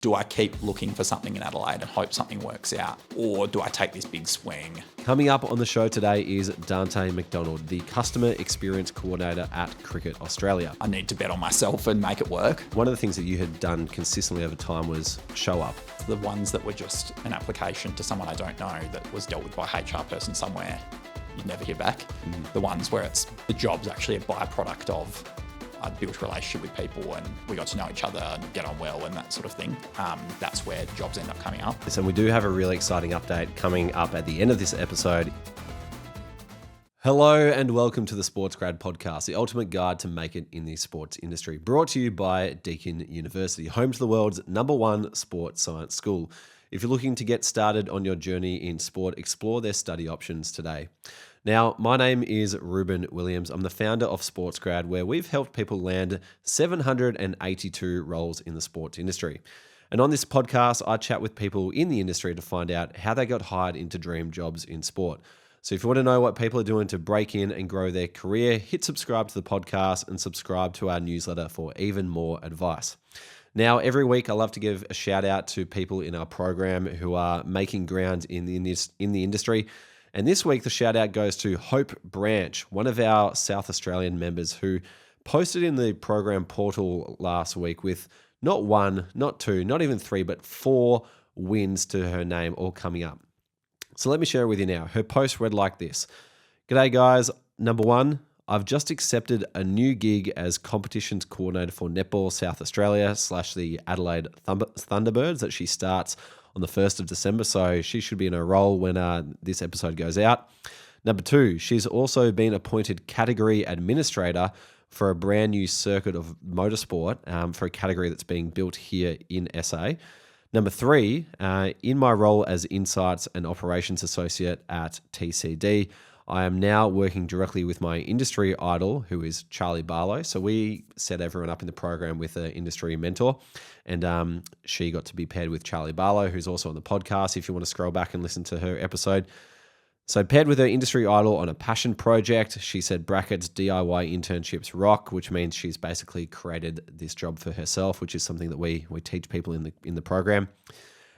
do I keep looking for something in Adelaide and hope something works out? Or do I take this big swing? Coming up on the show today is Dante McDonald, the Customer Experience Coordinator at Cricket Australia. I need to bet on myself and make it work. One of the things that you had done consistently over time was show up. The ones that were just an application to someone I don't know that was dealt with by a HR person somewhere, you'd never hear back. The ones where the job's actually a byproduct of I built a relationship with people and we got to know each other and get on well and that sort of thing. That's where jobs end up coming up. So we do have a really exciting update coming up at the end of this episode. Hello and welcome to the SportsGrad podcast, the ultimate guide to make it in the sports industry. Brought to you by Deakin University, home to the world's #1 sports science school. If you're looking to get started on your journey in sport, explore their study options today. Now, my name is Reuben Williams. I'm the founder of SportsGrad, where we've helped people land 782 roles in the sports industry. And on this podcast, I chat with people in the industry to find out how they got hired into dream jobs in sport. So if you want to know what people are doing to break in and grow their career, hit subscribe to the podcast and subscribe to our newsletter for even more advice. Now, every week I love to give a shout out to people in our program who are making ground in the industry. And this week, the shout out goes to Hope Branch, one of our South Australian members who posted in the program portal last week with not one, not two, not even three, but 4 wins to her name all coming up. So let me share it with you now. Her post read like this. G'day guys, number 1, I've just accepted a new gig as competitions coordinator for Netball South Australia / the Adelaide Thunderbirds that she starts on the 1st of December, so she should be in her role when this episode goes out. Number 2, she's also been appointed category administrator for a brand new circuit of motorsport for a category that's being built here in SA. Number 3, in my role as Insights and Operations Associate at TCD, I am now working directly with my industry idol, who is Charlie Barlow. So we set everyone up in the program with an industry mentor, and she got to be paired with Charlie Barlow, who's also on the podcast, if you want to scroll back and listen to her episode. So paired with her industry idol on a passion project, she said brackets DIY internships rock, which means she's basically created this job for herself, which is something that we teach people in the program.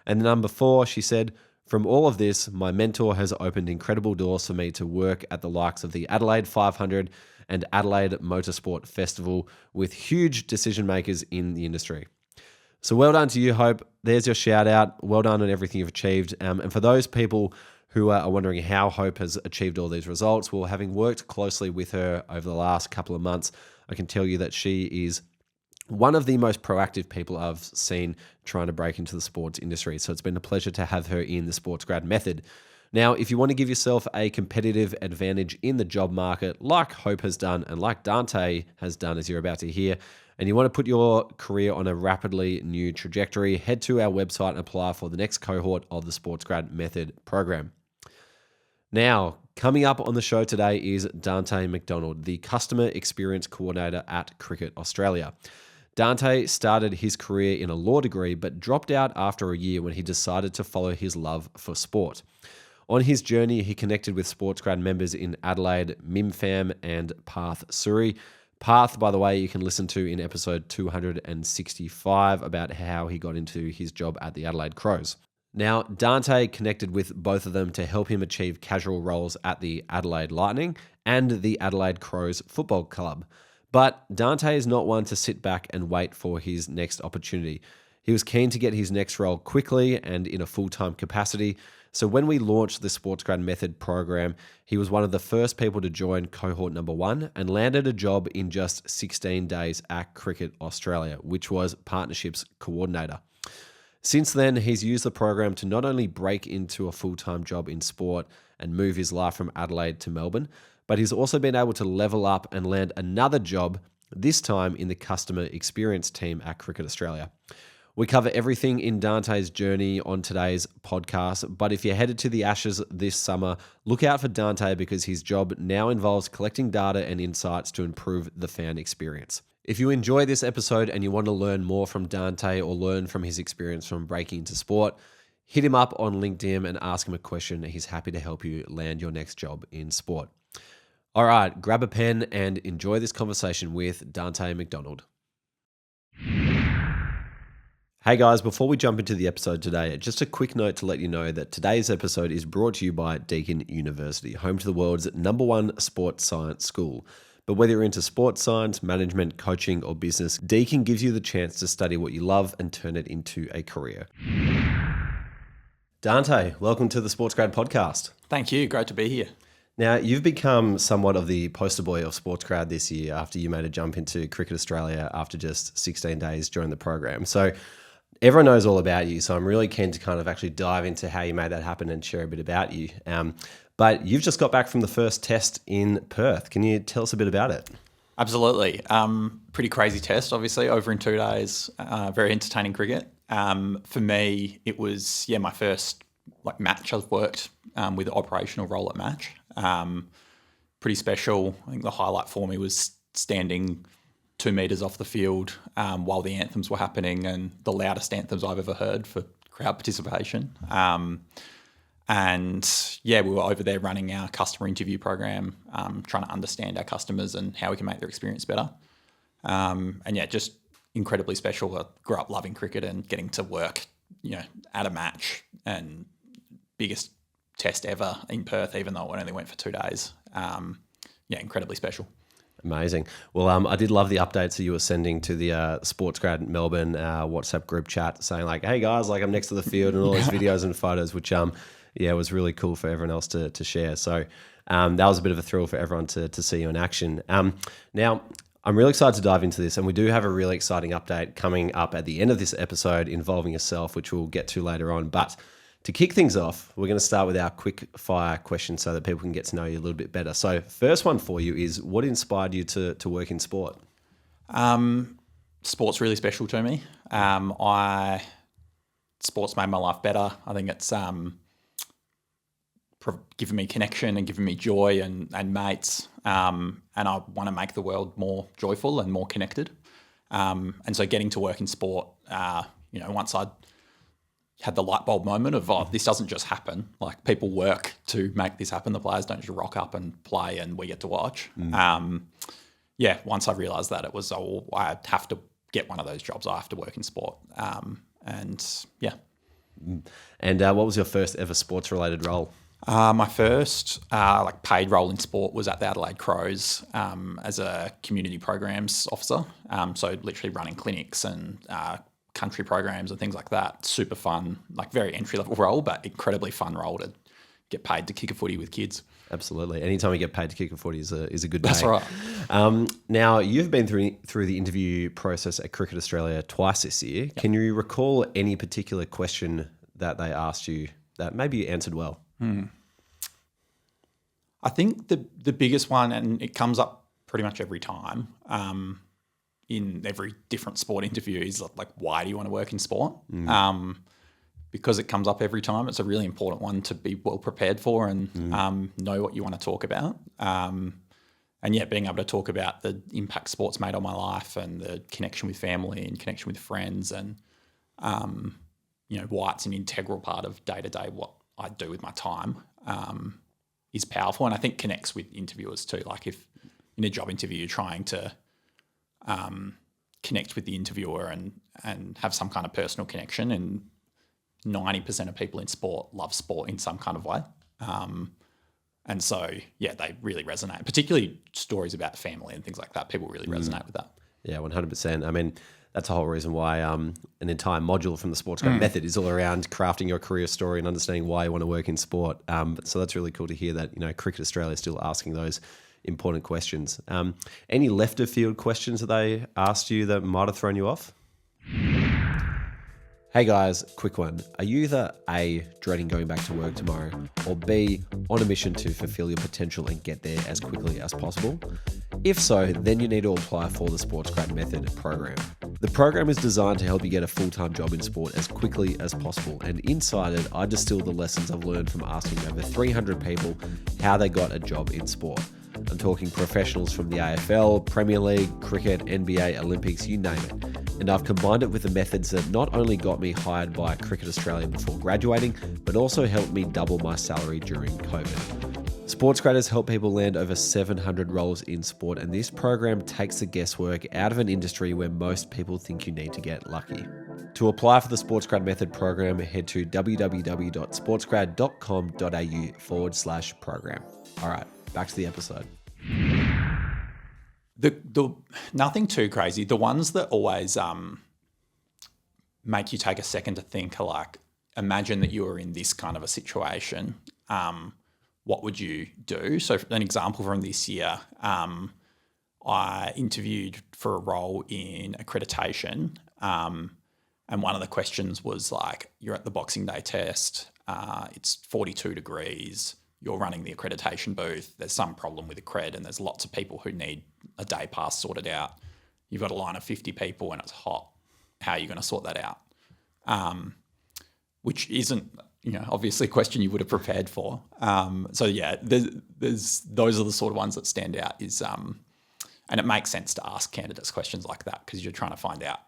And number 4, she said, from all of this, my mentor has opened incredible doors for me to work at the likes of the Adelaide 500 and Adelaide Motorsport Festival with huge decision makers in the industry. So well done to you, Hope. There's your shout out. Well done on everything you've achieved. And for those people who are wondering how Hope has achieved all these results, well, having worked closely with her over the last couple of months, I can tell you that she is one of the most proactive people I've seen trying to break into the sports industry. So it's been a pleasure to have her in the SportsGrad Method. Now, if you want to give yourself a competitive advantage in the job market, like Hope has done and like Dante has done, as you're about to hear, and you want to put your career on a rapidly new trajectory, head to our website and apply for the next cohort of the SportsGrad Method program. Now, coming up on the show today is Dante McDonald, the Customer Experience Coordinator at Cricket Australia. Dante started his career in a law degree, but dropped out after a year when he decided to follow his love for sport. On his journey, he connected with SportsGrad members in Adelaide, Mimfam, and Perth, Surrey. Perth, by the way, you can listen to in episode 265 about how he got into his job at the Adelaide Crows. Now, Dante connected with both of them to help him achieve casual roles at the Adelaide Lightning and the Adelaide Crows Football Club. But Dante is not one to sit back and wait for his next opportunity. He was keen to get his next role quickly and in a full-time capacity. So when we launched the SportsGrad Method program, he was one of the first people to join cohort number 1 and landed a job in just 16 days at Cricket Australia, which was Partnerships Coordinator. Since then, he's used the program to not only break into a full-time job in sport and move his life from Adelaide to Melbourne, but he's also been able to level up and land another job, this time in the customer experience team at Cricket Australia. We cover everything in Dante's journey on today's podcast, but if you're headed to the Ashes this summer, look out for Dante because his job now involves collecting data and insights to improve the fan experience. If you enjoy this episode and you want to learn more from Dante or learn from his experience from breaking into sport, hit him up on LinkedIn and ask him a question. He's happy to help you land your next job in sport. All right, grab a pen and enjoy this conversation with Dante McDonald. Hey guys, before we jump into the episode today, just a quick note to let you know that today's episode is brought to you by Deakin University, home to the world's #1 sports science school. But whether you're into sports science, management, coaching, or business, Deakin gives you the chance to study what you love and turn it into a career. Dante, welcome to the SportsGrad podcast. Thank you. Great to be here. Now, you've become somewhat of the poster boy of SportsGrad this year after you made a jump into Cricket Australia after just 16 days during the program. So everyone knows all about you, so I'm really keen to kind of actually dive into how you made that happen and share a bit about you. But you've just got back from the first test in Perth. Can you tell us a bit about it? Absolutely. Pretty crazy test, obviously, over in 2 days. Very entertaining cricket. For me, it was my first match I've worked with the operational role at match. Pretty special. I think the highlight for me was standing 2 meters off the field while the anthems were happening, and the loudest anthems I've ever heard for crowd participation. We were over there running our customer interview program, trying to understand our customers and how we can make their experience better. Just incredibly special. I grew up loving cricket and getting to work, at a match, and biggest test ever in Perth, even though it only went for 2 days. Incredibly special. Amazing. Well, I did love the updates that you were sending to the SportsGrad Melbourne WhatsApp group chat saying hey guys, I'm next to the field, and all these videos and photos, which was really cool for everyone else to share. So that was a bit of a thrill for everyone to see you in action. Now, I'm really excited to dive into this, and we do have a really exciting update coming up at the end of this episode involving yourself, which we'll get to later on. But to kick things off, we're going to start with our quick fire questions so that people can get to know you a little bit better. So first one for you is, what inspired you to work in sport? Sport's really special to me. Sport's made my life better. I think it's given me connection and given me joy and mates. And I want to make the world more joyful and more connected. And so getting to work in sport, once I had the light bulb moment of, this doesn't just happen. People work to make this happen. The players don't just rock up and play and we get to watch. Once I realised that, it was, I have to get one of those jobs. I have to work in sport. And what was your first ever sports related role? My first paid role in sport was at the Adelaide Crows as a community programs officer. So literally running clinics and country programs and things like that. Super fun, very entry-level role, but incredibly fun role to get paid to kick a footy with kids. Absolutely. Anytime you get paid to kick a footy is a good day. That's right. Now, you've been through the interview process at Cricket Australia twice this year. Yep. Can you recall any particular question that they asked you that maybe you answered well? I think the biggest one, and it comes up pretty much every time, in every different sport interview, is why do you want to work in sport? Because it comes up every time. It's a really important one to be well prepared for and know what you want to talk about. Being able to talk about the impact sports made on my life and the connection with family and connection with friends, and why it's an integral part of day-to-day what I do with my time is powerful, and I think connects with interviewers too. If in a job interview you're trying to connect with the interviewer and have some kind of personal connection, and 90% of people in sport love sport in some kind of way. And so, they really resonate, particularly stories about family and things like that. People really resonate with that. Yeah, 100%. I mean, that's the whole reason why an entire module from the SportsGrad Method is all around crafting your career story and understanding why you want to work in sport. So that's really cool to hear that, Cricket Australia is still asking those important questions. Any left of field questions that they asked you that might have thrown you off? Hey guys, quick one. Are you either A, dreading going back to work tomorrow, or B, on a mission to fulfill your potential and get there as quickly as possible? If so, then you need to apply for the SportsGrad Method Program. The program is designed to help you get a full-time job in sport as quickly as possible, and inside it, I distill the lessons I've learned from asking over 300 people how they got a job in sport. I'm talking professionals from the AFL, Premier League, cricket, NBA, Olympics, you name it. And I've combined it with the methods that not only got me hired by Cricket Australia before graduating, but also helped me double my salary during COVID. SportsGrad has helped people land over 700 roles in sport, and this program takes the guesswork out of an industry where most people think you need to get lucky. To apply for the SportsGrad Method Program, head to www.sportsgrad.com.au/program. All right, back to the episode. The nothing too crazy. The ones that always make you take a second to think are like, imagine that you were in this kind of a situation. What would you do? So an example from this year, I interviewed for a role in accreditation, and one of the questions was like, you're at the Boxing Day test, it's 42 degrees, you're running the accreditation booth, there's some problem with the cred and there's lots of people who need a day pass sorted out. You've got a line of 50 people and it's hot. How are you going to sort that out? Which isn't, obviously a question you would have prepared for. There's those are the sort of ones that stand out and it makes sense to ask candidates questions like that because you're trying to find out,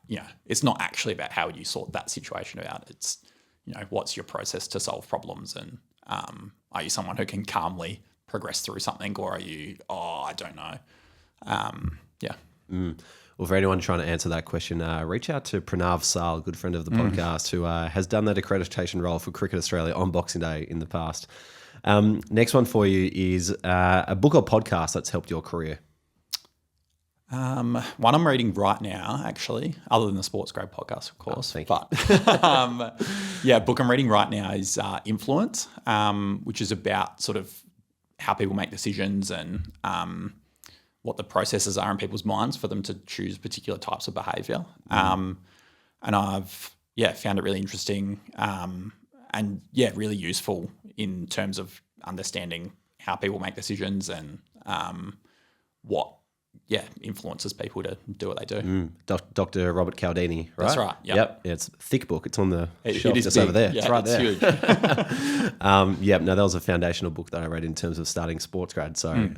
it's not actually about how would you sort that situation out. It's, what's your process to solve problems and are you someone who can calmly progress through something or are you, I don't know. Well, for anyone trying to answer that question, reach out to Pranav Sal, a good friend of the podcast, who has done that accreditation role for Cricket Australia on Boxing Day in the past. Next one for you is a book or podcast that's helped your career. One I'm reading right now, actually, other than the SportsGrad podcast, of course. Thank you. Book I'm reading right now is Influence, which is about sort of how people make decisions and what the processes are in people's minds for them to choose particular types of behaviour. And I've, found it really interesting and, really useful in terms of understanding how people make decisions and what influences people to do what they do. Dr. Robert Cialdini, right? That's right. Yep. Yeah, it's a thick book. It's on the shelf it is just big. over there. Yeah, it's right there. Huge. That was a foundational book that I read in terms of starting SportsGrad. So,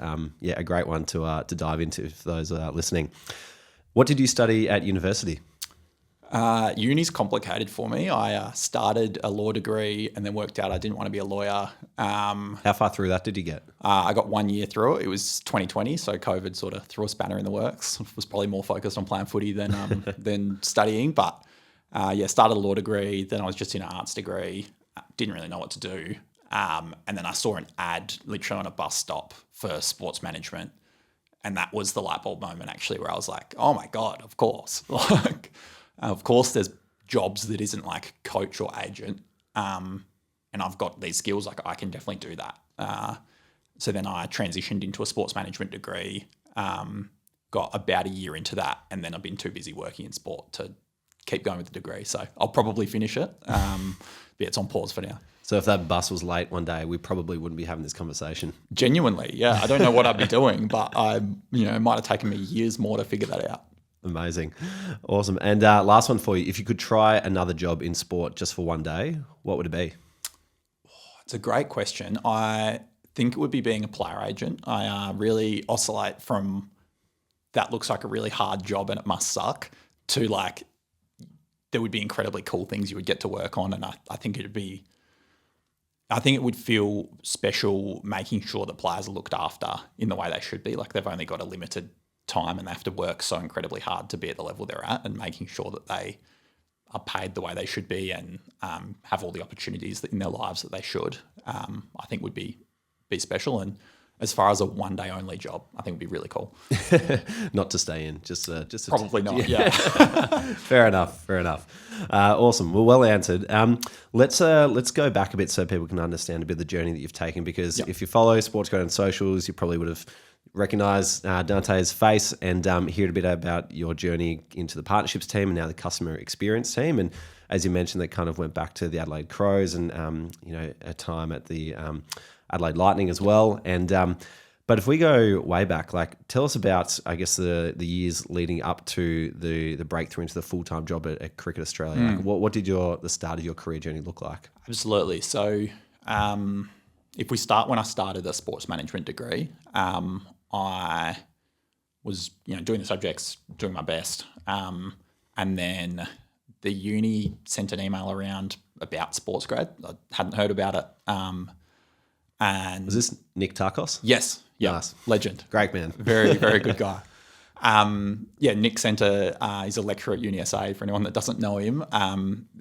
a great one to dive into for those listening. What did you study at university? Uni's complicated for me. I started a law degree and then worked out I didn't want to be a lawyer. How far through that did you get? I got 1 year through it. It was 2020, so COVID sort of threw a spanner in the works. Was probably more focused on playing footy than than studying. But started a law degree. Then I was just in an arts degree. Didn't really know what to do. And then I saw an ad literally on a bus stop for sports management. And that was the light bulb moment actually where I was like, oh my God, of course. Of course, there's jobs that isn't like coach or agent, and I've got these skills. Like I can definitely do that. So then I transitioned into a sports management degree. Got about a year into that, and then I've been too busy working in sport to keep going with the degree. So I'll probably finish it. But it's on pause for now. So if that bus was late one day, we probably wouldn't be having this conversation. Genuinely, yeah. I don't know what I'd be doing, but it might have taken me years more to figure that out. Amazing. Awesome. And last one for you. If you could try another job in sport just for one day, what would it be? It's a great question. I think it would be being a player agent. I really oscillate from that looks like a really hard job and it must suck to like there would be incredibly cool things you would get to work on. And I think it would feel special making sure that players are looked after in the way they should be. Like they've only got a limited time and they have to work so incredibly hard to be at the level they're at and making sure that they are paid the way they should be and have all the opportunities in their lives that they should, I think would be special. And as far as a one day only job, I think would be really cool. Not to stay in, just probably not. Yeah. Fair enough. Awesome. Well answered. Let's go back a bit so people can understand a bit of the journey that you've taken because if you follow SportsGrad on socials, you probably would have recognise Dante's face and hear a bit about your journey into the partnerships team and now the customer experience team. And as you mentioned, that kind of went back to the Adelaide Crows and a time at the Adelaide Lightning as well. And but if we go way back, like tell us about, I guess, the years leading up to the breakthrough into the full-time job at Cricket Australia. Like, what did the start of your career journey look like? Absolutely. So if we start when I started a sports management degree, I was doing the subjects, doing my best, and then the uni sent an email around about SportsGrad. I hadn't heard about it, And Was this Nick Tarkos? yes, yeah, Nice. legend, Great man. very very good guy. Nick sent he's a lecturer at UniSA for anyone that doesn't know him.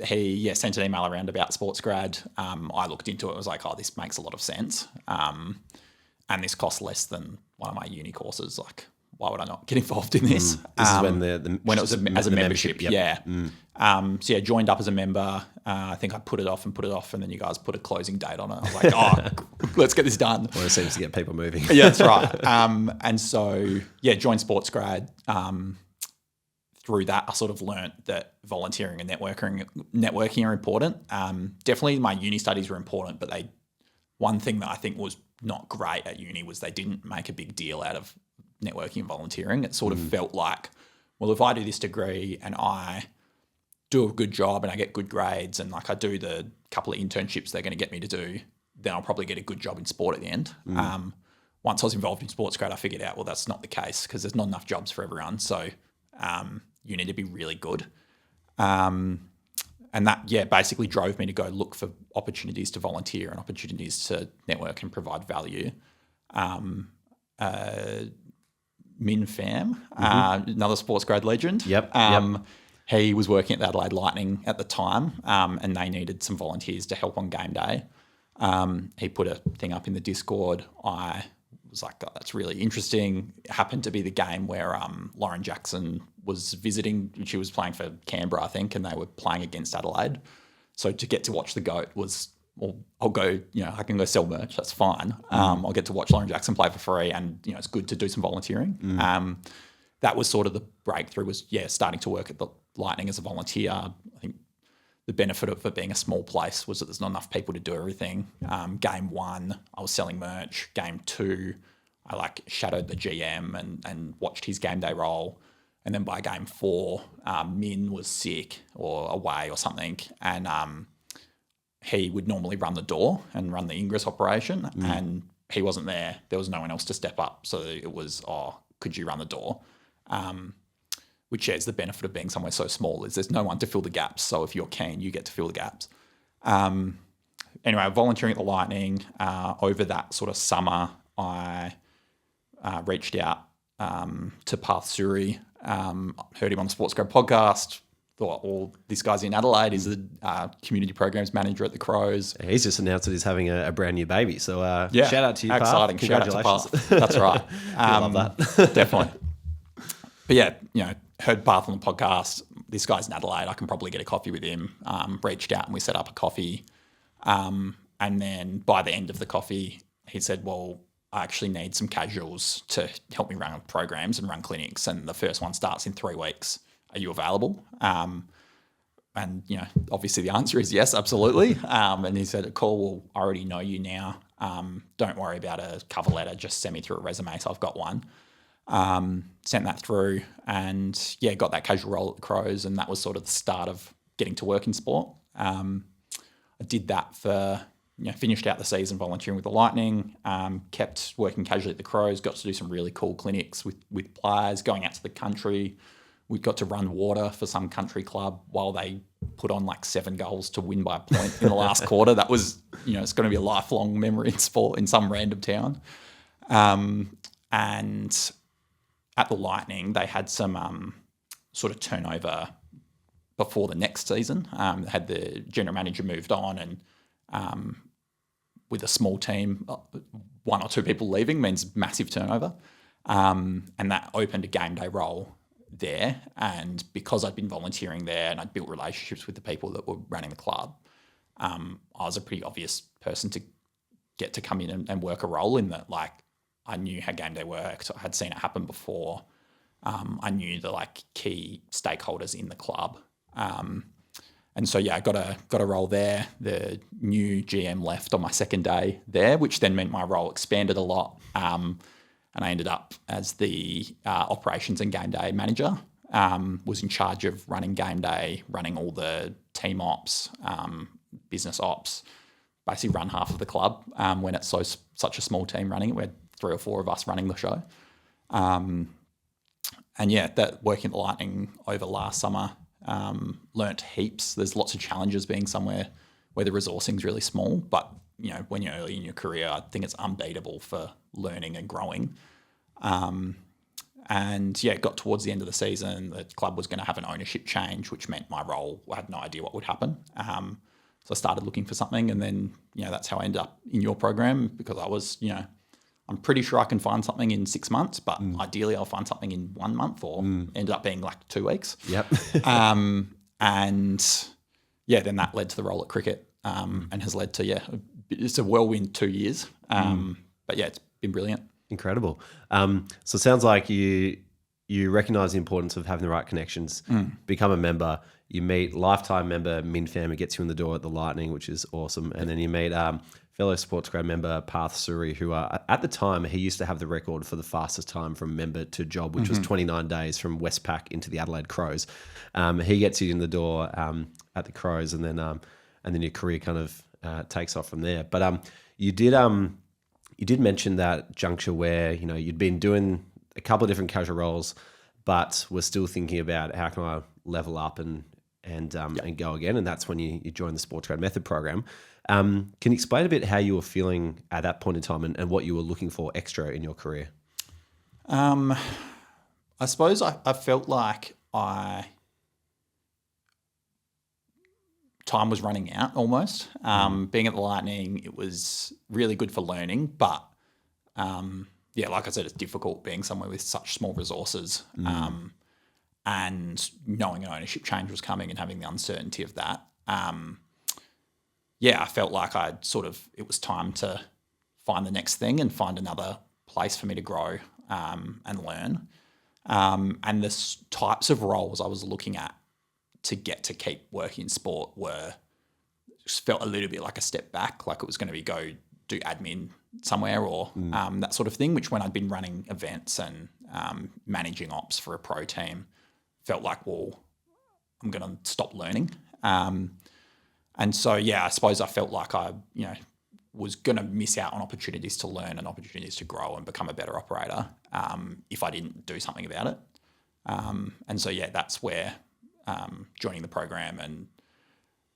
He sent an email around about SportsGrad. I looked into it. I was like, oh, this makes a lot of sense. And this costs less than one of my uni courses. Like, why would I not get involved in this? This is when when it was as a membership. Yep. Yeah. Joined up as a member. I think I put it off, and then you guys put a closing date on it. I was like, oh, let's get this done. Well, it seems to get people moving. Yeah, that's right. And so, joined SportsGrad. Through that, I sort of learnt that volunteering and networking are important. Definitely my uni studies were important, but one thing that I think was not great at uni was they didn't make a big deal out of networking and volunteering. It sort of felt like, well, if I do this degree and I do a good job and I get good grades and like I do the couple of internships they're going to get me to do, then I'll probably get a good job in sport at the end. Once I was involved in SportsGrad, I figured out, well, that's not the case because there's not enough jobs for everyone. So you need to be really good. And that, basically drove me to go look for opportunities to volunteer and opportunities to network and provide value. Min Pham, another SportsGrad legend. Yep. He was working at the Adelaide Lightning at the time, and they needed some volunteers to help on game day. He put a thing up in the Discord. I was like, oh, that's really interesting. It happened to be the game where Lauren Jackson was visiting. She was playing for Canberra, I think, and they were playing against Adelaide. So to get to watch the GOAT was, well, I'll go, I can go sell merch. That's fine. I'll get to watch Lauren Jackson play for free, and it's good to do some volunteering. That was sort of the breakthrough. Was starting to work at the Lightning as a volunteer. I think the benefit of it being a small place was that there's not enough people to do everything. Game 1, I was selling merch. Game 2, I shadowed the GM and watched his game day role. And then by game 4, Min was sick or away or something, and he would normally run the door and run the ingress operation, and he wasn't there. There was no one else to step up, so it was, could you run the door? Which is the benefit of being somewhere so small, is there's no one to fill the gaps. So if you're keen, you get to fill the gaps. Anyway, volunteering at the Lightning, over that sort of summer, I reached out to Parth Suri, heard him on the SportsGrad podcast, thought, well, this guy's in Adelaide. He's the community programs manager at the Crows. He's just announced that he's having a brand new baby. So shout out to you, Parth. Exciting. Congratulations. Shout out to Parth. That's right. I love that. Definitely. But heard Parth on the podcast. This guy's in Adelaide. I can probably get a coffee with him. Reached out and we set up a coffee. And then by the end of the coffee, he said, well, I actually need some casuals to help me run programs and run clinics. And the first one starts in 3 weeks. Are you available? And, obviously the answer is yes, absolutely. And he said, cool, well, I already know you now. Don't worry about a cover letter. Just send me through a resume. So I've got one. Sent that through and, got that casual role at the Crows. And that was sort of the start of getting to work in sport. I did that for, finished out the season volunteering with the Lightning, kept working casually at the Crows, got to do some really cool clinics with players, going out to the country. We got to run water for some country club while they put on 7 goals to win by a point in the last quarter. That was, it's going to be a lifelong memory in sport in some random town. And at the Lightning, they had some sort of turnover before the next season. Had the general manager moved on, and with a small team, 1 or 2 people leaving means massive turnover. And that opened a game day role there. And because I'd been volunteering there and I'd built relationships with the people that were running the club, I was a pretty obvious person to get to come in and work a role in that. I knew how game day worked. I had seen it happen before. I knew the key stakeholders in the club. And so, I got a role there. The new GM left on my second day there, which then meant my role expanded a lot. And I ended up as the operations and game day manager, was in charge of running game day, running all the team ops, business ops, basically run half of the club when it's such a small team running it. We had 3 or 4 of us running the show. That working at the Lightning over last summer, learnt heaps. There's lots of challenges being somewhere where the resourcing's really small. But, when you're early in your career, I think it's unbeatable for learning and growing. And it got towards the end of the season, the club was going to have an ownership change, which meant my role, I had no idea what would happen. So I started looking for something, and then, that's how I ended up in your program, because I was, I'm pretty sure I can find something in 6 months, but ideally I'll find something in 1 month, or ended up being like 2 weeks. Yep. And then that led to the role at cricket, and has led to, it's a whirlwind 2 years. But it's been brilliant. Incredible. So it sounds like you recognise the importance of having the right connections, become a member, you meet lifetime member Minfam, who gets you in the door at the Lightning, which is awesome. And then you meet fellow SportsGrad member Parth Suri, who at the time, he used to have the record for the fastest time from member to job, which was 29 days from Westpac into the Adelaide Crows. He gets you in the door at the Crows, and then your career kind of takes off from there. But you did mention that juncture where, you'd been doing a couple of different casual roles, but were still thinking about how can I level up and go again. And that's when you joined the SportsGrad Method Program. Can you explain a bit how you were feeling at that point in time and what you were looking for extra in your career? I suppose I felt like time was running out almost. Being at the Lightning, it was really good for learning, but like I said, it's difficult being somewhere with such small resources, and knowing an ownership change was coming and having the uncertainty of that. I felt like it was time to find the next thing and find another place for me to grow and learn. And the types of roles I was looking at to get to keep working in sport felt a little bit like a step back, like it was going to be go do admin somewhere or that sort of thing, which when I'd been running events and managing ops for a pro team, felt like, well, I'm going to stop learning. And so, I suppose I felt like I, was going to miss out on opportunities to learn and opportunities to grow and become a better operator if I didn't do something about it. And so, that's where joining the program and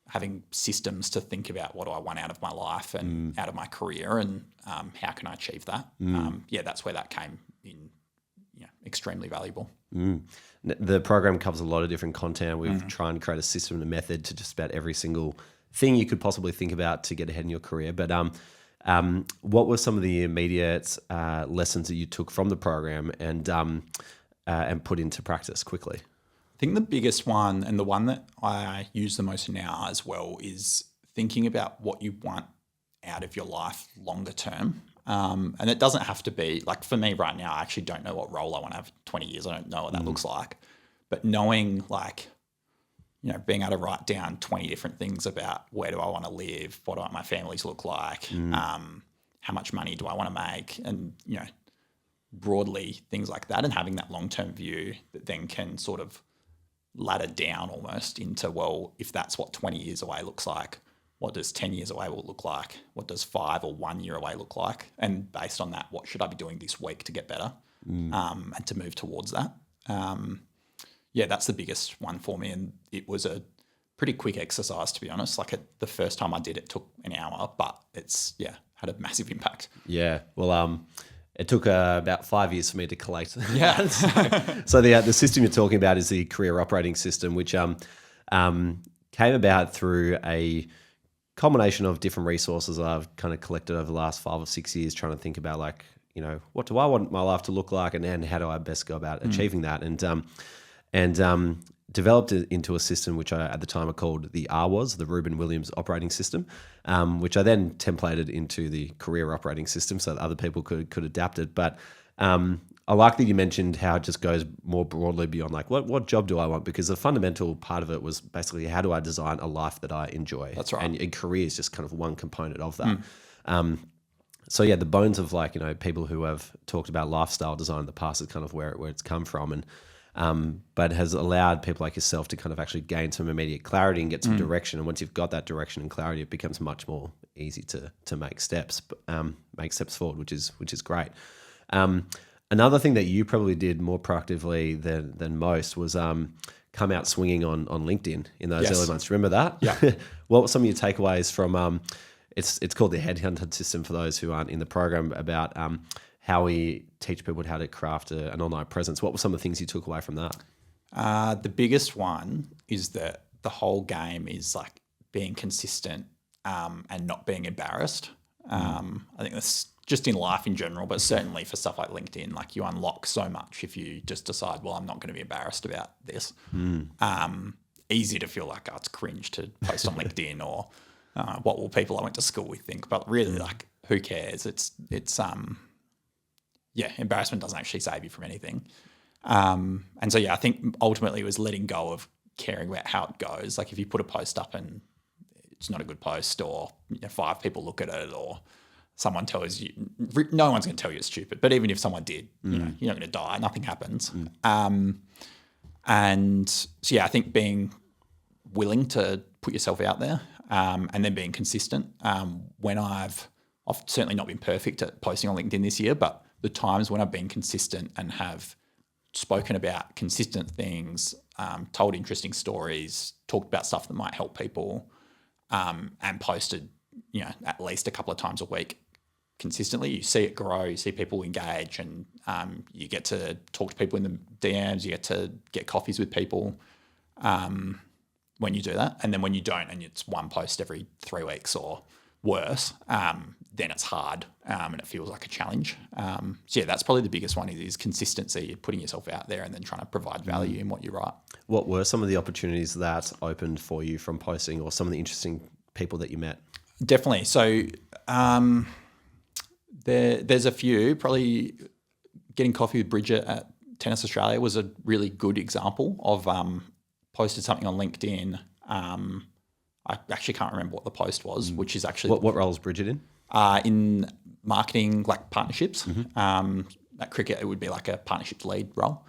having systems to think about what do I want out of my life and out of my career and how can I achieve that. That's where that came in, extremely valuable. The program covers a lot of different content. We've tried to create a system and a method to just about every single thing you could possibly think about to get ahead in your career. But what were some of the immediate lessons that you took from the program and put into practice quickly? I think the biggest one, and the one that I use the most now as well, is thinking about what you want out of your life longer term. And it doesn't have to be, like for me right now, I actually don't know what role I want to have 20 years. I don't know what that looks like. But knowing being able to write down 20 different things about where do I want to live, what do I want my family to look like, how much money do I want to make, and, broadly things like that, and having that long-term view that then can sort of ladder down almost into, well, if that's what 20 years away looks like, what does 10 years away will look like? What does 5 or 1 year away look like? And based on that, what should I be doing this week to get better and to move towards that? That's the biggest one for me. And it was a pretty quick exercise, to be honest. Like the first time I did it took an hour, but it's, had a massive impact. Yeah. Well, it took about 5 years for me to collate. Yeah. So the system you're talking about is the career operating system, which came about through a combination of different resources I've kind of collected over the last 5 or 6 years, trying to think about what do I want my life to look like, and how do I best go about achieving that, and developed it into a system which I at the time I called the RWAS, the Reuben Williams operating system, which I then templated into the career operating system so that other people could adapt it. But I like that you mentioned how it just goes more broadly beyond what job do I want, because the fundamental part of it was basically how do I design a life that I enjoy. That's right. And career is just kind of one component of that. So the bones of people who have talked about lifestyle design in the past is kind of where it's come from, and but has allowed people like yourself to kind of actually gain some immediate clarity and get some direction. And once you've got that direction and clarity, it becomes much more easy to make steps forward, which is great. Another thing that you probably did more proactively than most was come out swinging on LinkedIn in those Yes. early months. Remember that? Yeah. What were some of your takeaways from it's called the headhunter system for those who aren't in the program, about how we teach people how to craft an online presence? What were some of the things you took away from that? The biggest one is that the whole game is like being consistent and not being embarrassed. I think that's just in life in general, but certainly for stuff like LinkedIn, like you unlock so much if you just decide, well, I'm not going to be embarrassed about this. Easy to feel like, oh, it's cringe to post on LinkedIn, or what will people I went to school with think? But really, like, who cares? It's embarrassment doesn't actually save you from anything. And so, I think ultimately it was letting go of caring about how it goes. Like if you put a post up and it's not a good post, or 5 people look at it, or someone tells you, no one's going to tell you it's stupid. But even if someone did, you're not going to die. Nothing happens. And so, I think being willing to put yourself out there, and then being consistent. When I've certainly not been perfect at posting on LinkedIn this year, but the times when I've been consistent and have spoken about consistent things, told interesting stories, talked about stuff that might help people, and posted, at least a couple of times a week consistently, you see it grow, you see people engage, and you get to talk to people in the DMs, you get to get coffees with people when you do that. And then when you don't, and it's one post every 3 weeks or worse, then it's hard and it feels like a challenge. That's probably the biggest one is consistency, putting yourself out there and then trying to provide value in what you write. What were some of the opportunities that opened for you from posting, or some of the interesting people that you met? Definitely. So there's a few. Probably getting coffee with Bridget at Tennis Australia was a really good example of posted something on LinkedIn. I actually can't remember what the post was, which is actually... What role is Bridget in? In marketing, like partnerships. At cricket, it would be like a partnerships lead role.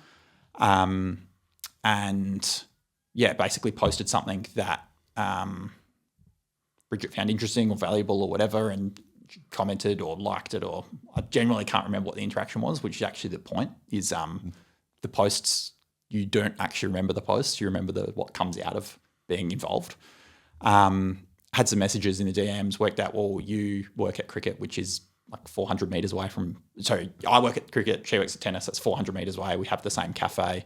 Basically posted something that Bridget found interesting or valuable or whatever, and commented or liked it, or I generally can't remember what the interaction was, which is actually the point, is the posts, you don't actually remember the posts, you remember what comes out of being involved. Had some messages in the DMs, worked out, well, you work at cricket, which is like 400 metres away from... Sorry, I work at cricket, she works at tennis, that's 400 metres away. We have the same cafe.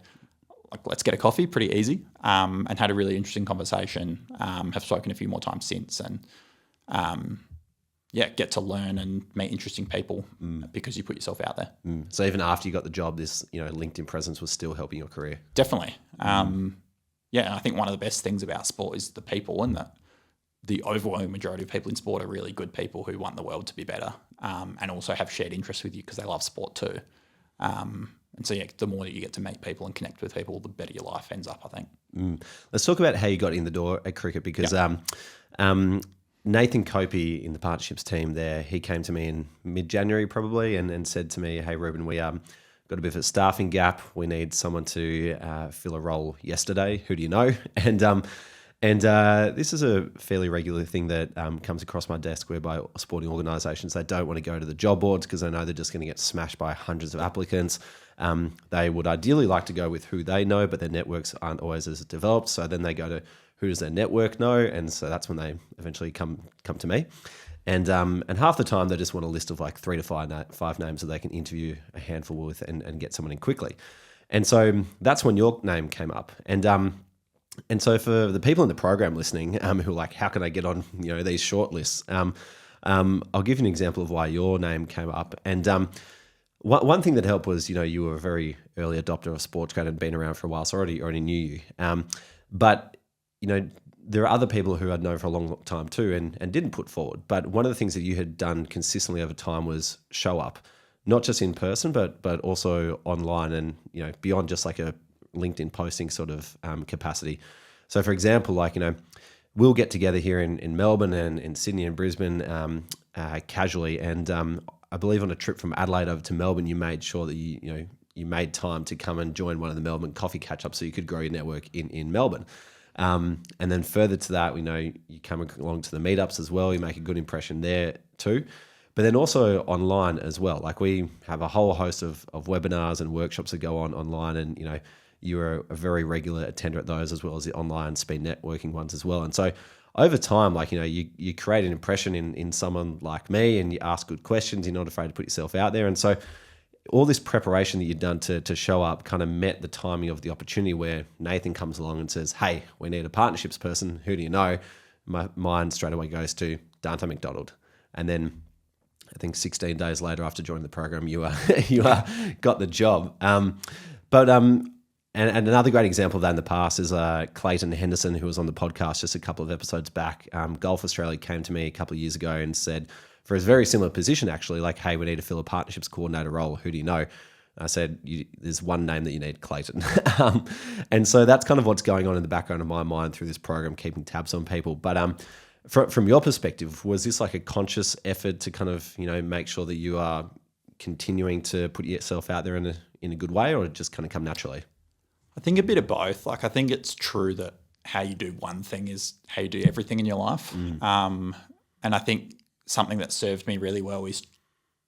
Like, let's get a coffee, pretty easy. And had a really interesting conversation. Have spoken a few more times since, and get to learn and meet interesting people because you put yourself out there. So even after you got the job, this LinkedIn presence was still helping your career? Definitely. I think one of the best things about sport is the people, and that the overwhelming majority of people in sport are really good people who want the world to be better, and also have shared interests with you because they love sport too. And so, the more that you get to meet people and connect with people, the better your life ends up, I think. Let's talk about how you got in the door at cricket, because Nathan Copey in the partnerships team there, he came to me in mid-January probably and said to me, hey, Reuben, we got a bit of a staffing gap. We need someone to fill a role yesterday. Who do you know? And this is a fairly regular thing that comes across my desk, whereby sporting organisations, they don't want to go to the job boards because they know they're just going to get smashed by hundreds of applicants. They would ideally like to go with who they know, but their networks aren't always as developed. So then they go to who does their network know, and so that's when they eventually come to me. And half the time they just want a list of like 3 to 5 names that they can interview a handful with and get someone in quickly. And so that's when your name came up. And so for the people in the program listening who are like, how can I get on these shortlists? I'll give you an example of why your name came up. And one thing that helped was, you were a very early adopter of SportsGrad and been around for a while, so I already knew you. But there are other people who I'd known for a long time too and didn't put forward. But one of the things that you had done consistently over time was show up, not just in person, but also online and, beyond just like a LinkedIn posting sort of capacity. So for example, we'll get together here in Melbourne and in Sydney and Brisbane casually. And I believe on a trip from Adelaide over to Melbourne, you made sure that you made time to come and join one of the Melbourne coffee catch-ups so you could grow your network in Melbourne. And then further to that, we know you come along to the meetups as well. You make a good impression there too. But then also online as well. Like we have a whole host of webinars and workshops that go on online, and you were a very regular attender at those, as well as the online speed networking ones as well. And so over time, like, you create an impression in someone like me, and you ask good questions. You're not afraid to put yourself out there. And so all this preparation that you've done to show up kind of met the timing of the opportunity where Nathan comes along and says, hey, we need a partnerships person. Who do you know? My mind straight away goes to Dante McDonald. And then I think 16 days later after joining the program, you got the job. And another great example of that in the past is Clayton Henderson, who was on the podcast just a couple of episodes back. Golf Australia came to me a couple of years ago and said, for a very similar position actually, like, hey, we need to fill a partnerships coordinator role. Who do you know? I said, there's one name that you need, Clayton. And so that's kind of what's going on in the background of my mind through this program, keeping tabs on people. But from your perspective, was this like a conscious effort to kind of, make sure that you are continuing to put yourself out there in a good way, or just kind of come naturally? I think a bit of both. Like, I think it's true that how you do one thing is how you do everything in your life. And I think something that served me really well is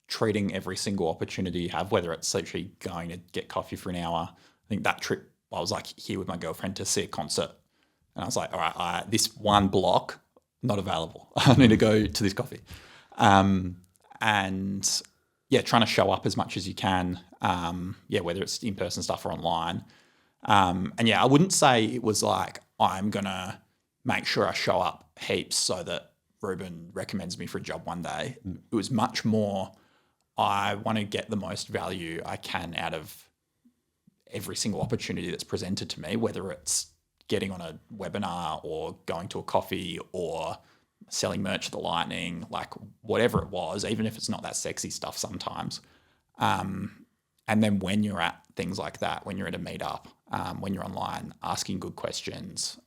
treating every single opportunity you have, whether it's literally going to get coffee for an hour. I think that trip, I was like here with my girlfriend to see a concert. And I was like, all right, this one block, not available. I need to go to this coffee. And yeah, trying to show up as much as you can. Whether it's in-person stuff or online. And yeah, I wouldn't say it was like, I'm going to make sure I show up heaps so that Reuben recommends me for a job one day. It was much more, I want to get the most value I can out of every single opportunity that's presented to me, whether it's getting on a webinar or going to a coffee or selling merch at the Lightning, like whatever it was, even if it's not that sexy stuff sometimes. And then when you're at things like that, when you're at a meetup, when you're online, asking good questions,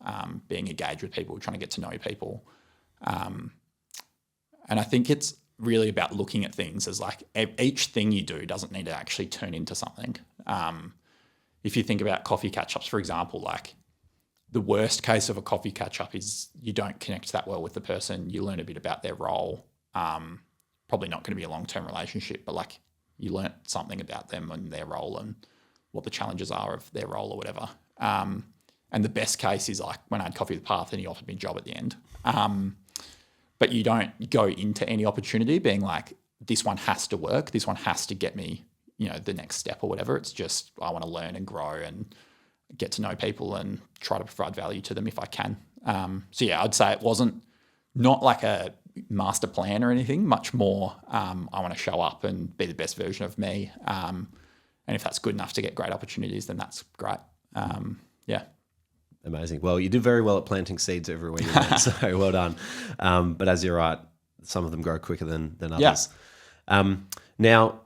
being engaged with people, trying to get to know people. And I think it's really about looking at things as like each thing you do doesn't need to actually turn into something. If you think about coffee catch-ups, for example, like the worst case of a coffee catch-up is you don't connect that well with the person. You learn a bit about their role. Probably not going to be a long-term relationship, but like you learnt something about them and their role and what the challenges are of their role or whatever. And the best case is like when I had coffee with Perth and he offered me a job at the end. But you don't go into any opportunity being like, this one has to work. This one has to get me, the next step or whatever. It's just, I want to learn and grow and get to know people and try to provide value to them if I can. So yeah, I'd say it wasn't not like a master plan or anything, much more I want to show up and be the best version of me. And if that's good enough to get great opportunities, then that's great. Yeah. Amazing. Well, you did very well at planting seeds everywhere you went, so well done. But as you're right, some of them grow quicker than others. Yeah. Now,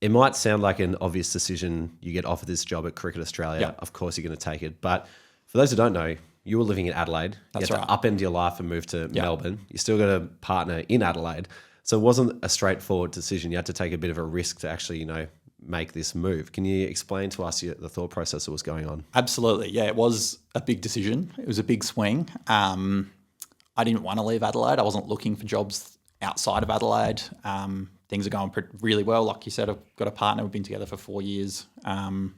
it might sound like an obvious decision. You get offered this job at Cricket Australia. Yeah. Of course, you're going to take it. But for those who don't know, you were living in Adelaide. That's you had to upend your life and move to Melbourne. You still got a partner in Adelaide. So it wasn't a straightforward decision. You had to take a bit of a risk to actually, make this move. Can you explain to us the thought process that was going on? Absolutely. Yeah, it was a big decision. It was a big swing. I didn't want to leave Adelaide. I wasn't looking for jobs outside of Adelaide. Things are going really well. Like you said, I've got a partner. We've been together for 4 years. And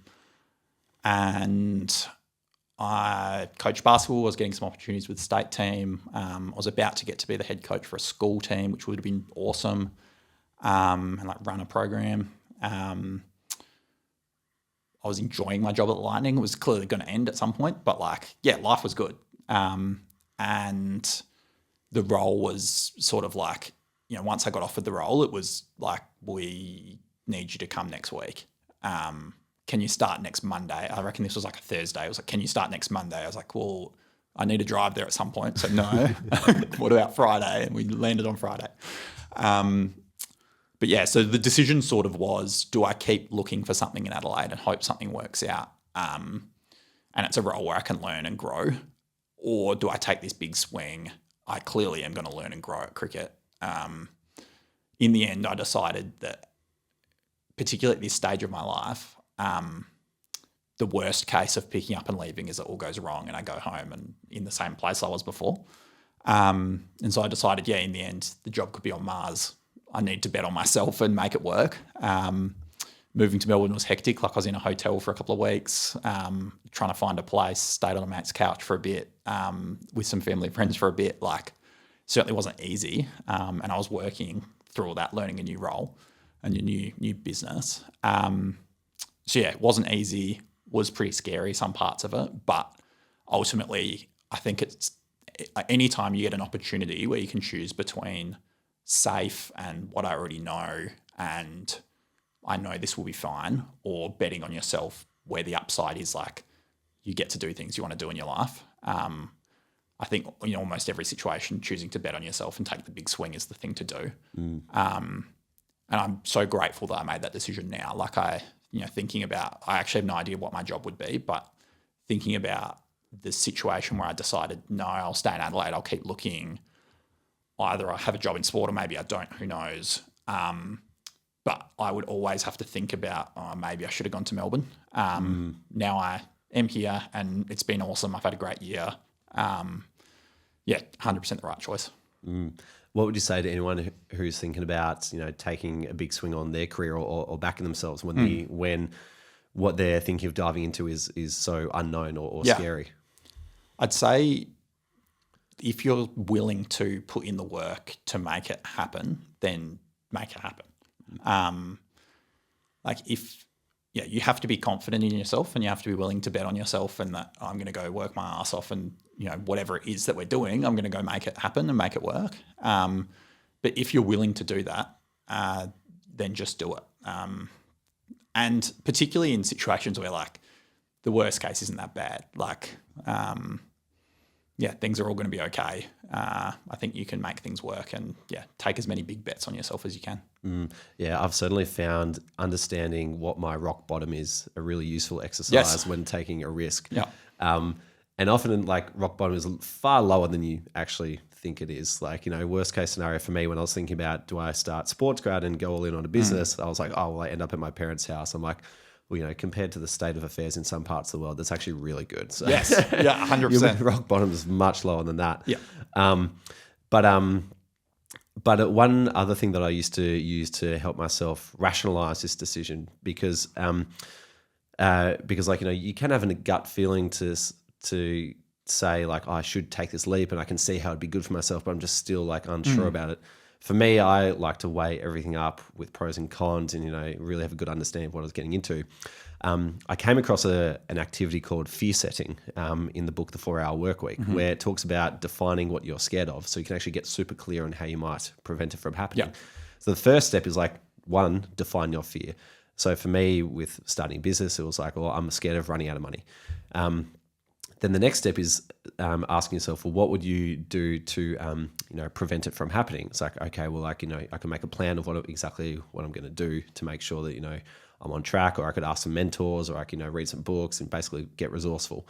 I coached basketball. I was getting some opportunities with the state team. I was about to get to be the head coach for a school team, which would have been awesome, and like run a program. I was enjoying my job at the Lightning. It was clearly going to end at some point, but life was good. And the role was sort of like, once I got offered the role, it was like, we need you to come next week. Can you start next Monday? I reckon this was like a Thursday. It was like, can you start next Monday? I was like, well, I need to drive there at some point. So no, what about Friday? And we landed on Friday. But yeah, so the decision sort of was, do I keep looking for something in Adelaide and hope something works out? And it's a role where I can learn and grow. Or do I take this big swing? I clearly am going to learn and grow at cricket. In the end, I decided that, particularly at this stage of my life, the worst case of picking up and leaving is it all goes wrong and I go home and in the same place I was before. And so I decided, in the end, the job could be on Mars. I need to bet on myself and make it work. moving to Melbourne was hectic. Like I was in a hotel for a couple of weeks, trying to find a place, stayed on a mate's couch for a bit, with some family and friends for a bit. Like certainly wasn't easy. And I was working through all that, learning a new role and a new business. So yeah, it wasn't easy, was pretty scary, some parts of it. But ultimately, I think it's anytime you get an opportunity where you can choose between safe and what I already know and I know this will be fine, or betting on yourself where the upside is like you get to do things you want to do in your life. I think almost every situation, choosing to bet on yourself and take the big swing is the thing to do. And I'm so grateful that I made that decision now. Like thinking about, I actually have no idea what my job would be, but thinking about the situation where I decided, no, I'll stay in Adelaide, I'll keep looking. Either I have a job in sport or maybe I don't, who knows. But I would always have to think about, maybe I should have gone to Melbourne. Now I am here and it's been awesome. I've had a great year. 100% the right choice. What would you say to anyone who's thinking about, taking a big swing on their career or backing themselves when what they're thinking of diving into is so unknown or scary? I'd say if you're willing to put in the work to make it happen, then make it happen. You have to be confident in yourself and you have to be willing to bet on yourself and that I'm going to go work my ass off and, whatever it is that we're doing, I'm going to go make it happen and make it work. But if you're willing to do that, then just do it. And particularly in situations where like the worst case isn't that bad, like, things are all going to be okay. I think you can make things work and take as many big bets on yourself as you can. I've certainly found understanding what my rock bottom is a really useful exercise when taking a risk. And often like rock bottom is far lower than you actually think it is. Like, worst case scenario for me when I was thinking about, do I start SportsGrad and go all in on a business? I was like, I end up at my parents' house. I'm like, well, compared to the state of affairs in some parts of the world, that's actually really good. So 100%. Your rock bottom is much lower than that. But one other thing that I used to use to help myself rationalize this decision, because you can have a gut feeling to say like, I should take this leap and I can see how it'd be good for myself, but I'm just still like unsure about it. For me, I like to weigh everything up with pros and cons and, really have a good understanding of what I was getting into. I came across an activity called fear setting in the book, The 4-Hour Workweek, where it talks about defining what you're scared of so you can actually get super clear on how you might prevent it from happening. So the first step is like, one, define your fear. So for me, with starting a business, it was like, well, I'm scared of running out of money. Then the next step is asking yourself, well, what would you do to, prevent it from happening? It's like, okay, well, I can make a plan of exactly what I'm going to do to make sure that, I'm on track, or I could ask some mentors, or I can, read some books and basically get resourceful.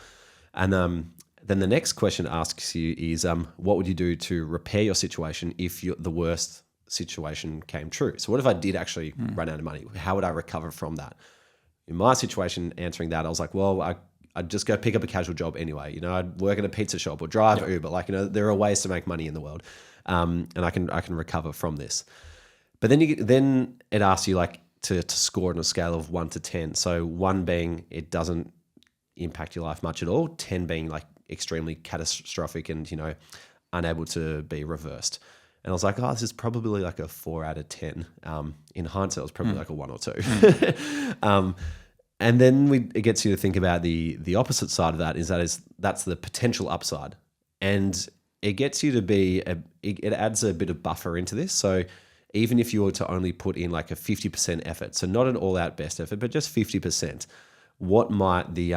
And then the next question asks you is, what would you do to repair your situation if the worst situation came true? So what if I did actually run out of money? How would I recover from that? In my situation, answering that, I was like, well, I'd just go pick up a casual job anyway. I'd work in a pizza shop or drive Uber. Like, there are ways to make money in the world, and I can recover from this. But then it asks you like to score on a scale of 1 to 10. So 1 being it doesn't impact your life much at all, 10 being like extremely catastrophic and unable to be reversed. And I was like, this is probably like a 4 out of 10. In hindsight, it was probably like a 1 or 2. And then it gets you to think about the opposite side of that. That's the potential upside, and it gets you to it adds a bit of buffer into this. So even if you were to only put in like a 50% effort, so not an all-out best effort, but just 50%, what might the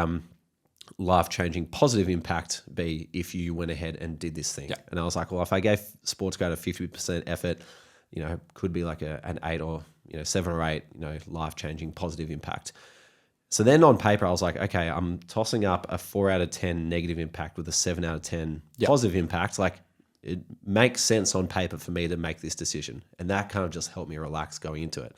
life-changing positive impact be if you went ahead and did this thing? And I was like, well, if I gave SportsGrad a 50% effort, could be like an 8 or 7 or 8, life-changing positive impact. So then on paper, I was like, okay, I'm tossing up a 4 out of 10 negative impact with a 7 out of 10 positive impact. Like, it makes sense on paper for me to make this decision. And that kind of just helped me relax going into it.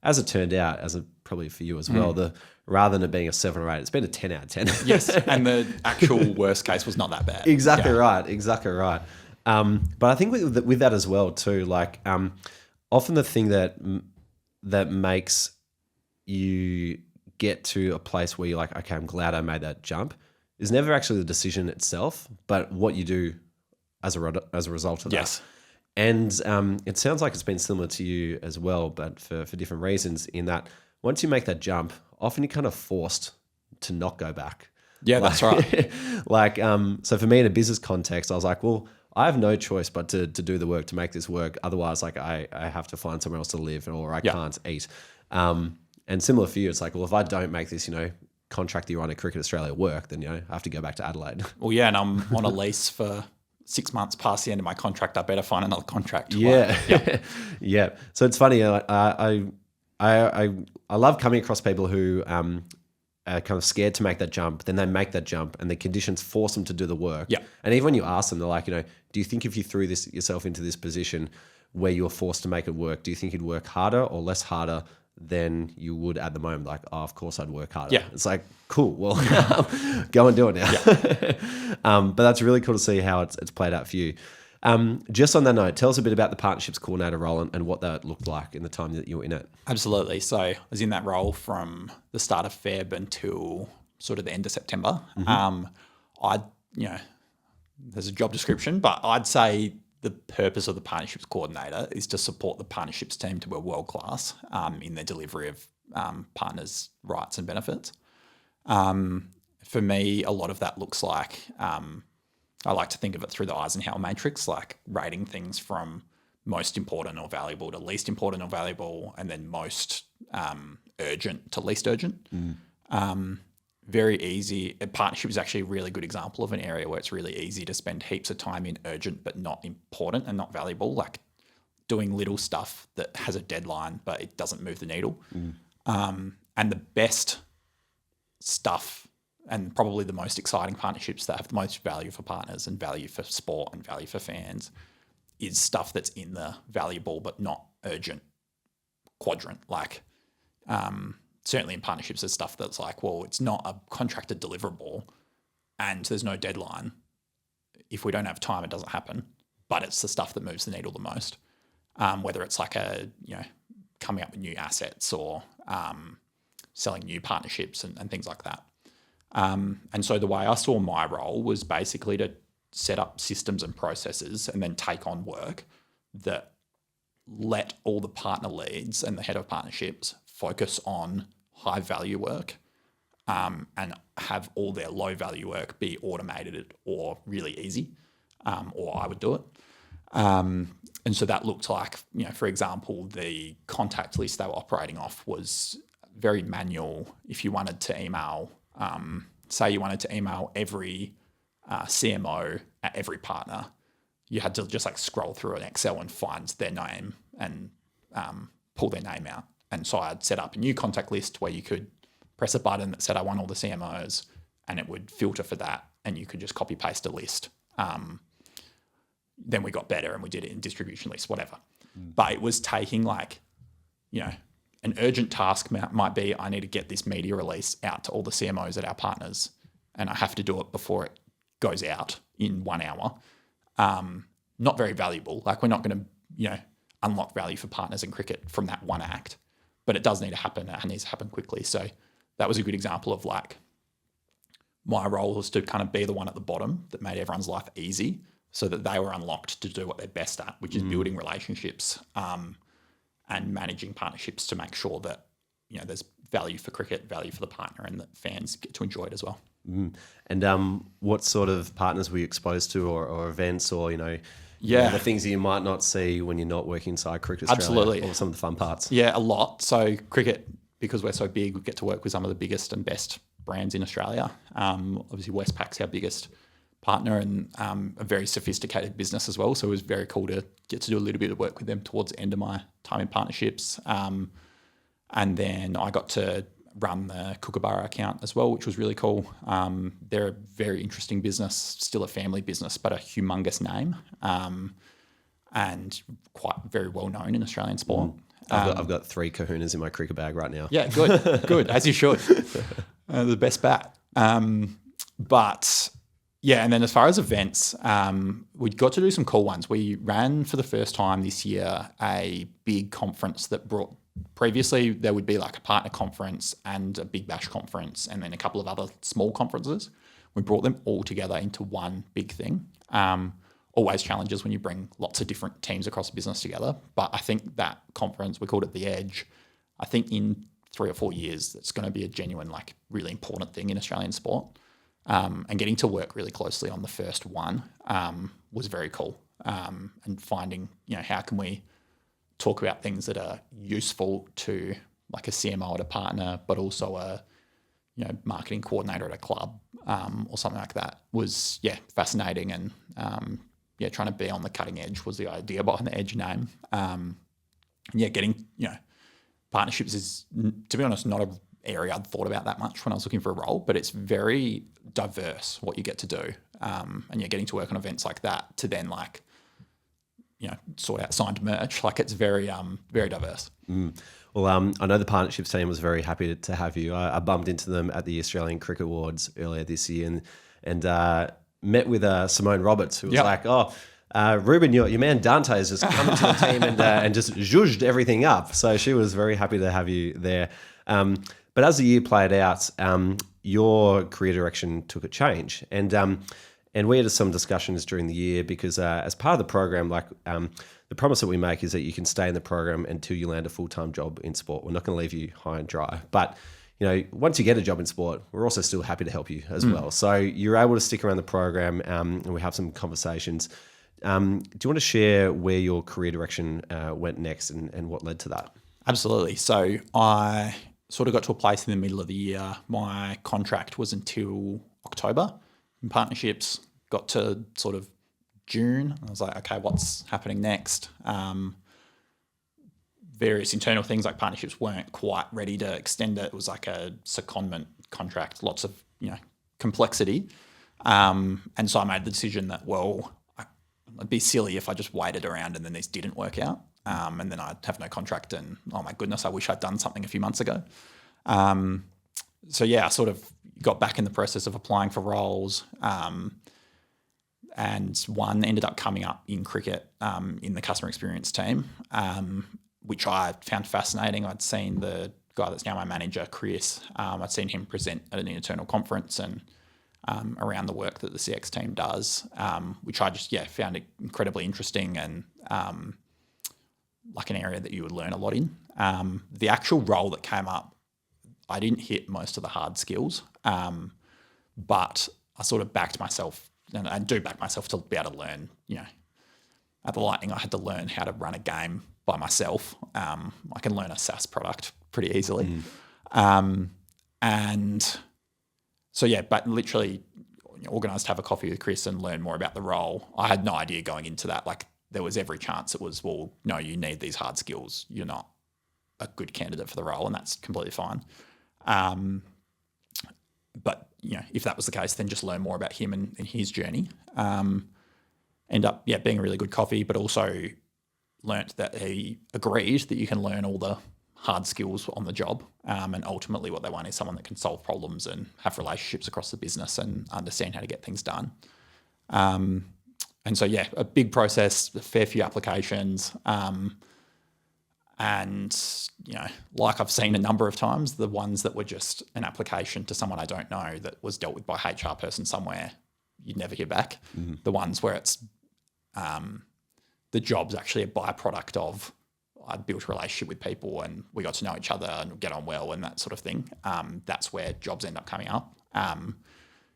As it turned out, probably for you as well, rather than it being a 7 or 8, it's been a 10 out of 10. Yes, and the actual worst case was not that bad. Exactly right. But I think with that as well too, like often the thing that makes you get to a place where you're like, okay, I'm glad I made that jump, is never actually the decision itself, but what you do as a result of that. Yes. And it sounds like it's been similar to you as well, but for different reasons, in that once you make that jump, often you're kind of forced to not go back. Yeah, that's right. So for me in a business context, I was like, well, I have no choice but to do the work to make this work. Otherwise, like I have to find somewhere else to live or I can't eat. And similar for you, it's like, well, if I don't make this, contract that you're on at Cricket Australia work, then, I have to go back to Adelaide. Well, yeah, and I'm on a lease for 6 months past the end of my contract. I better find another contract. Yeah. Yeah. So it's funny. I love coming across people who are kind of scared to make that jump. Then they make that jump and the conditions force them to do the work. Yeah. And even when you ask them, they're like, do you think if you threw yourself into this position where you were forced to make it work, do you think you'd work harder or less harder than you would at the moment? Like, oh, of course I'd work harder. Yeah. It's like, cool. Well, go and do it now. Yeah. But that's really cool to see how it's played out for you. Just on that note, tell us a bit about the partnerships coordinator role and what that looked like in the time that you were in it. Absolutely. So I was in that role from the start of Feb until sort of the end of September. There's a job description, but I'd say the purpose of the partnerships coordinator is to support the partnerships team to be world-class in their delivery of partners' rights and benefits. For me, a lot of that looks like, I like to think of it through the Eisenhower matrix, like rating things from most important or valuable to least important or valuable, and then most urgent to least urgent. Very easy. A partnership is actually a really good example of an area where it's really easy to spend heaps of time in urgent but not important and not valuable, like doing little stuff that has a deadline but it doesn't move the needle. And the best stuff and probably the most exciting partnerships that have the most value for partners and value for sport and value for fans is stuff that's in the valuable but not urgent quadrant. Like, certainly in partnerships, there's stuff that's like, well, it's not a contracted deliverable and there's no deadline. If we don't have time, it doesn't happen. But it's the stuff that moves the needle the most, whether it's like coming up with new assets or selling new partnerships and things like that. And so the way I saw my role was basically to set up systems and processes and then take on work that let all the partner leads and the head of partnerships focus on high value work and have all their low value work be automated or really easy, or I would do it. And so that looked like, for example, the contact list they were operating off was very manual. If you wanted to email, say you wanted to email every CMO at every partner, you had to just like scroll through an Excel and find their name and pull their name out. And so I'd set up a new contact list where you could press a button that said I want all the CMOs and it would filter for that and you could just copy paste a list. Then we got better and we did it in distribution lists, whatever. But it was taking like, an urgent task might be I need to get this media release out to all the CMOs at our partners and I have to do it before it goes out in 1 hour. Not very valuable. Like we're not going to, unlock value for partners in cricket from that one act, but it does need to happen. It needs to happen quickly. So that was a good example of like my role was to kind of be the one at the bottom that made everyone's life easy so that they were unlocked to do what they're best at, which is building relationships and managing partnerships to make sure that, there's value for cricket, value for the partner, and that fans get to enjoy it as well. And what sort of partners were you exposed to or events or, the things that you might not see when you're not working inside Cricket Australia? Absolutely. Or some of the fun parts? Yeah, a lot. So cricket, because we're so big, we get to work with some of the biggest and best brands in Australia. Obviously, Westpac's our biggest partner and a very sophisticated business as well. So it was very cool to get to do a little bit of work with them towards the end of my time in partnerships. And then I got to run the Kookaburra account as well, which was really cool. They're a very interesting business, still a family business, but a humongous name and quite very well known in Australian sport. I've got 3 kahunas in my cricket bag right now. Yeah, good, as you should. The best bat. But yeah, and then as far as events, we got to do some cool ones. We ran for the first time this year a big conference that brought previously there would be like a partner conference and a big bash conference and then a couple of other small conferences. We brought them all together into one big thing. Always challenges when you bring lots of different teams across the business together. But I think that conference, we called it The Edge, I think in 3 or 4 years, it's going to be a genuine, like really important thing in Australian sport. And getting to work really closely on the first one was very cool. And finding, how can we talk about things that are useful to like a CMO at a partner, but also a, marketing coordinator at a club or something like that was, fascinating. And, trying to be on the cutting edge was the idea behind the Edge name. Getting, partnerships is, to be honest, not an area I'd thought about that much when I was looking for a role, but it's very diverse what you get to do. And you're getting to work on events like that to then like, sort out signed merch. Like it's very, very diverse. Well, I know the partnerships team was very happy to have you. I bumped into them at the Australian Cricket Awards earlier this year and met with Simone Roberts, who was like, Reuben, your man Dante has just come into the team and just zhuzhed everything up. So she was very happy to have you there. But as the year played out, your career direction took a change. And we had some discussions during the year because as part of the program, the promise that we make is that you can stay in the program until you land a full-time job in sport. We're not going to leave you high and dry. But once you get a job in sport, we're also still happy to help you as well. So you're able to stick around the program and we have some conversations. Do you want to share where your career direction went next and what led to that? Absolutely. So I sort of got to a place in the middle of the year. My contract was until October in partnerships. Got to sort of June. I was like, okay, what's happening next? Various internal things like partnerships weren't quite ready to extend it. It was like a secondment contract, lots of, complexity. And so I made the decision that, it'd be silly if I just waited around and then this didn't work out. And then I'd have no contract and, oh my goodness, I wish I'd done something a few months ago. I sort of got back in the process of applying for roles. And one ended up coming up in cricket in the customer experience team, which I found fascinating. I'd seen the guy that's now my manager, Chris, I'd seen him present at an internal conference and around the work that the CX team does, which I just, found it incredibly interesting and like an area that you would learn a lot in. The actual role that came up, I didn't hit most of the hard skills, but I sort of backed myself, and I do back myself to be able to learn, at the Lightning, I had to learn how to run a game by myself. I can learn a SaaS product pretty easily. But literally organised to have a coffee with Chris and learn more about the role. I had no idea going into that. Like there was every chance it was, well, no, you need these hard skills. You're not a good candidate for the role, and that's completely fine. But, if that was the case, then just learn more about him and his journey. End up, being a really good coffee, but also learnt that he agreed that you can learn all the hard skills on the job. And ultimately what they want is someone that can solve problems and have relationships across the business and understand how to get things done. A big process, a fair few applications. Like I've seen a number of times, the ones that were just an application to someone I don't know that was dealt with by a HR person somewhere, you'd never hear back. The ones where it's the job's actually a byproduct of I built a relationship with people and we got to know each other and get on well and that sort of thing. That's where jobs end up coming up.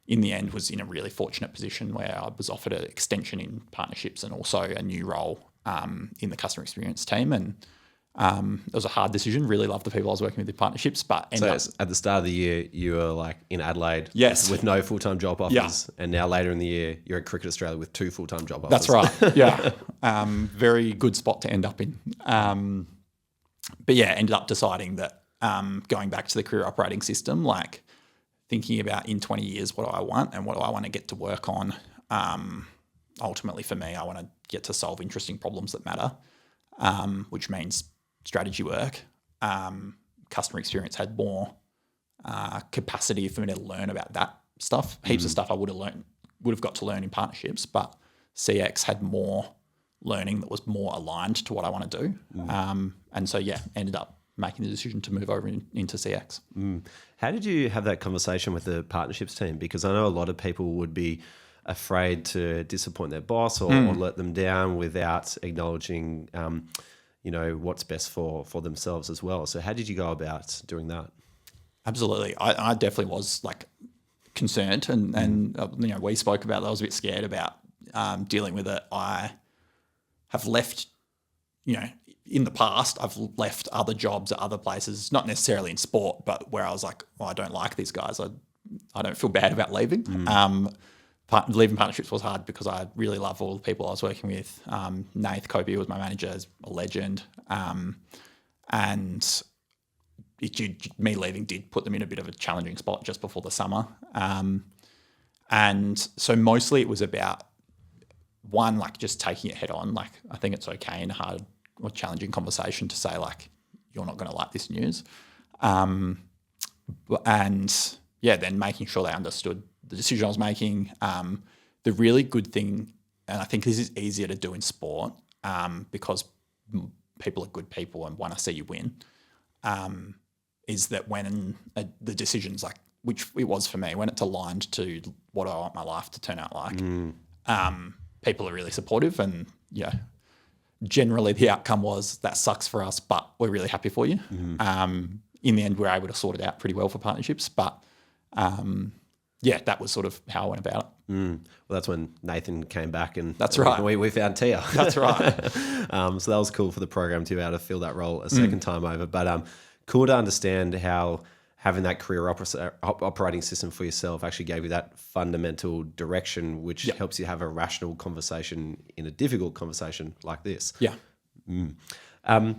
In the end, was in a really fortunate position where I was offered an extension in partnerships and also a new role in the customer experience team. And it was a hard decision. Really loved the people I was working with in partnerships, but at the start of the year, you were like in Adelaide, yes, with no full-time job offers, and now later in the year, you're at Cricket Australia with 2 full-time job offers. That's right. Yeah, very good spot to end up in. Ended up deciding that going back to the career operating system, like thinking about in 20 years, what do I want and what do I want to get to work on? Ultimately, for me, I want to get to solve interesting problems that matter, which means strategy work. Customer experience had more capacity for me to learn about that stuff. Heaps of stuff I would have got to learn in partnerships, but CX had more learning that was more aligned to what I want to do. Ended up making the decision to move over into CX. How did you have that conversation with the partnerships team? Because I know a lot of people would be afraid to disappoint their boss or let them down without acknowledging, what's best for themselves as well. So how did you go about doing that? Absolutely. I definitely was concerned and we spoke about that. I was a bit scared about dealing with it. I have left, in the past, I've left other jobs at other places, not necessarily in sport, but where I was like, well, I don't like these guys. I don't feel bad about leaving. Leaving partnerships was hard because I really love all the people I was working with. Nath Kobe was my manager, is a legend. And me leaving did put them in a bit of a challenging spot just before the summer. And so mostly it was about one, just taking it head on. I think it's okay in a hard or challenging conversation to say you're not going to like this news. And then making sure they understood the decision I was making. The really good thing, and I think this is easier to do in sport because people are good people and want to see you win, is that when the decision's which it was for me, when it's aligned to what I want my life to turn out like, people are really supportive and generally the outcome was that sucks for us, but we're really happy for you. In the end, we're able to sort it out pretty well for partnerships, but that was sort of how I went about it. Well, that's when Nathan came back and that's right. We found Tia. That's right. So that was cool for the program to be able to fill that role a second time over. But cool to understand how having that career operating system for yourself actually gave you that fundamental direction, which helps you have a rational conversation in a difficult conversation like this. Yeah. So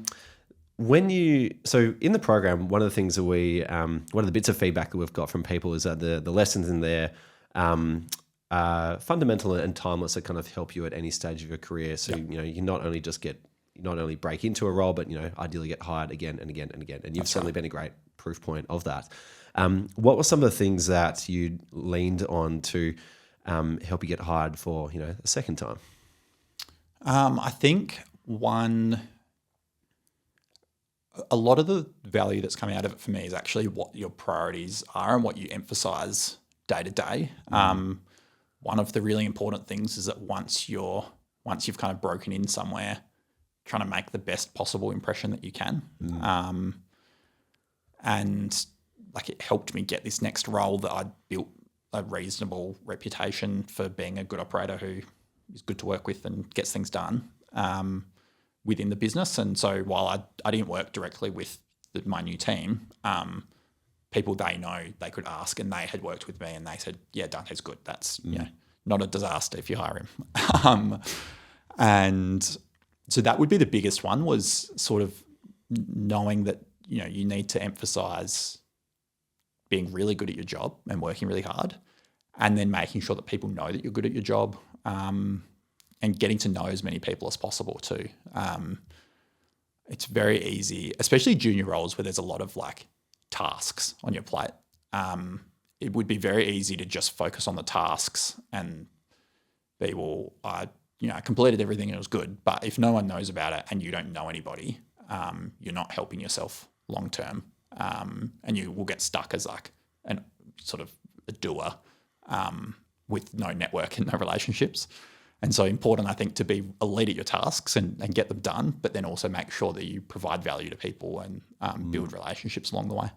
in the program, one of the things that one of the bits of feedback that we've got from people is that the lessons in there are fundamental and timeless that kind of help you at any stage of your career. So, you not only break into a role, but, ideally get hired again and again and again. And you've certainly been a great proof point of that. What were some of the things that you leaned on to help you get hired for, a second time? I think a lot of the value that's coming out of it for me is actually what your priorities are and what you emphasize day to day. One of the really important things is that once you've kind of broken in somewhere, trying to make the best possible impression that you can. And it helped me get this next role that I'd built a reasonable reputation for being a good operator who is good to work with and gets things done within the business. And so while I didn't work directly with my new team, people they know they could ask, and they had worked with me and they said, yeah, Dante's good. That's not a disaster if you hire him. And so that would be the biggest one, was sort of knowing that, you need to emphasize being really good at your job and working really hard, and then making sure that people know that you're good at your job, and getting to know as many people as possible too. It's very easy, especially junior roles where there's a lot of tasks on your plate. It would be very easy to just focus on the tasks and be, well, I completed everything and it was good. But if no one knows about it and you don't know anybody, you're not helping yourself long term, and you will get stuck as an sort of a doer with no network and no relationships. And so important, I think, to be elite at your tasks and get them done, but then also make sure that you provide value to people and build relationships along the way.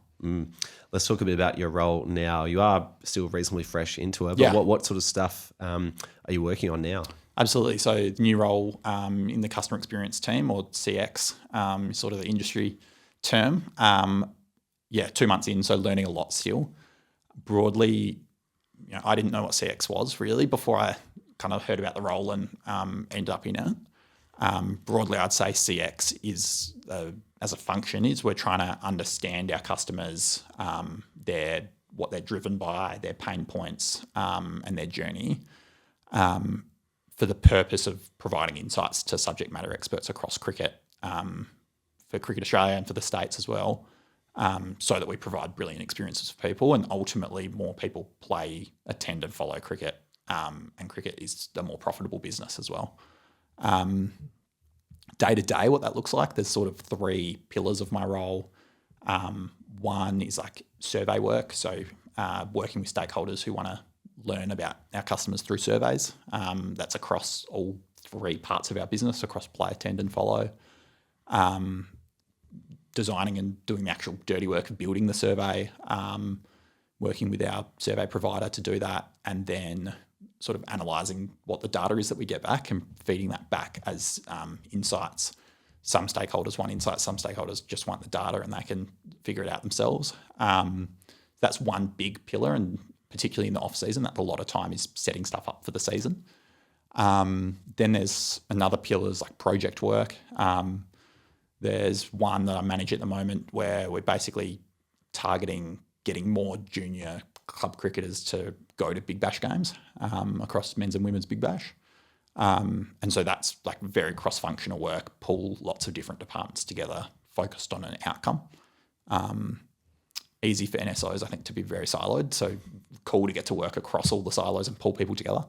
Let's talk a bit about your role now. You are still reasonably fresh into it, but what sort of stuff are you working on now? Absolutely. So the new role in the customer experience team, or CX, is sort of the industry term. 2 months in, so learning a lot still. Broadly, I didn't know what CX was really before I kind of heard about the role and ended up in it. Broadly, I'd say CX is, as a function, is we're trying to understand our customers, what they're driven by, their pain points, and their journey, for the purpose of providing insights to subject matter experts across cricket, for Cricket Australia and for the States as well, so that we provide brilliant experiences for people, and ultimately more people attend and follow cricket, and cricket is a more profitable business as well. Day to day, what that looks like, there's sort of 3 pillars of my role. One is like survey work, so working with stakeholders who want to learn about our customers through surveys. That's across all 3 parts of our business, across play, attend and follow. Designing and doing the actual dirty work of building the survey, working with our survey provider to do that, and then sort of analysing what the data is that we get back and feeding that back as insights. Some stakeholders want insights, some stakeholders just want the data and they can figure it out themselves. That's one big pillar, and particularly in the off-season, that a lot of time is setting stuff up for the season. Then there's another pillar is like project work. There's one that I manage at the moment where we're basically targeting getting more junior club cricketers to go to Big Bash games across men's and women's Big Bash. And so that's like very cross-functional work, pull lots of different departments together, focused on an outcome. Easy for NSOs, I think, to be very siloed. So cool to get to work across all the silos and pull people together.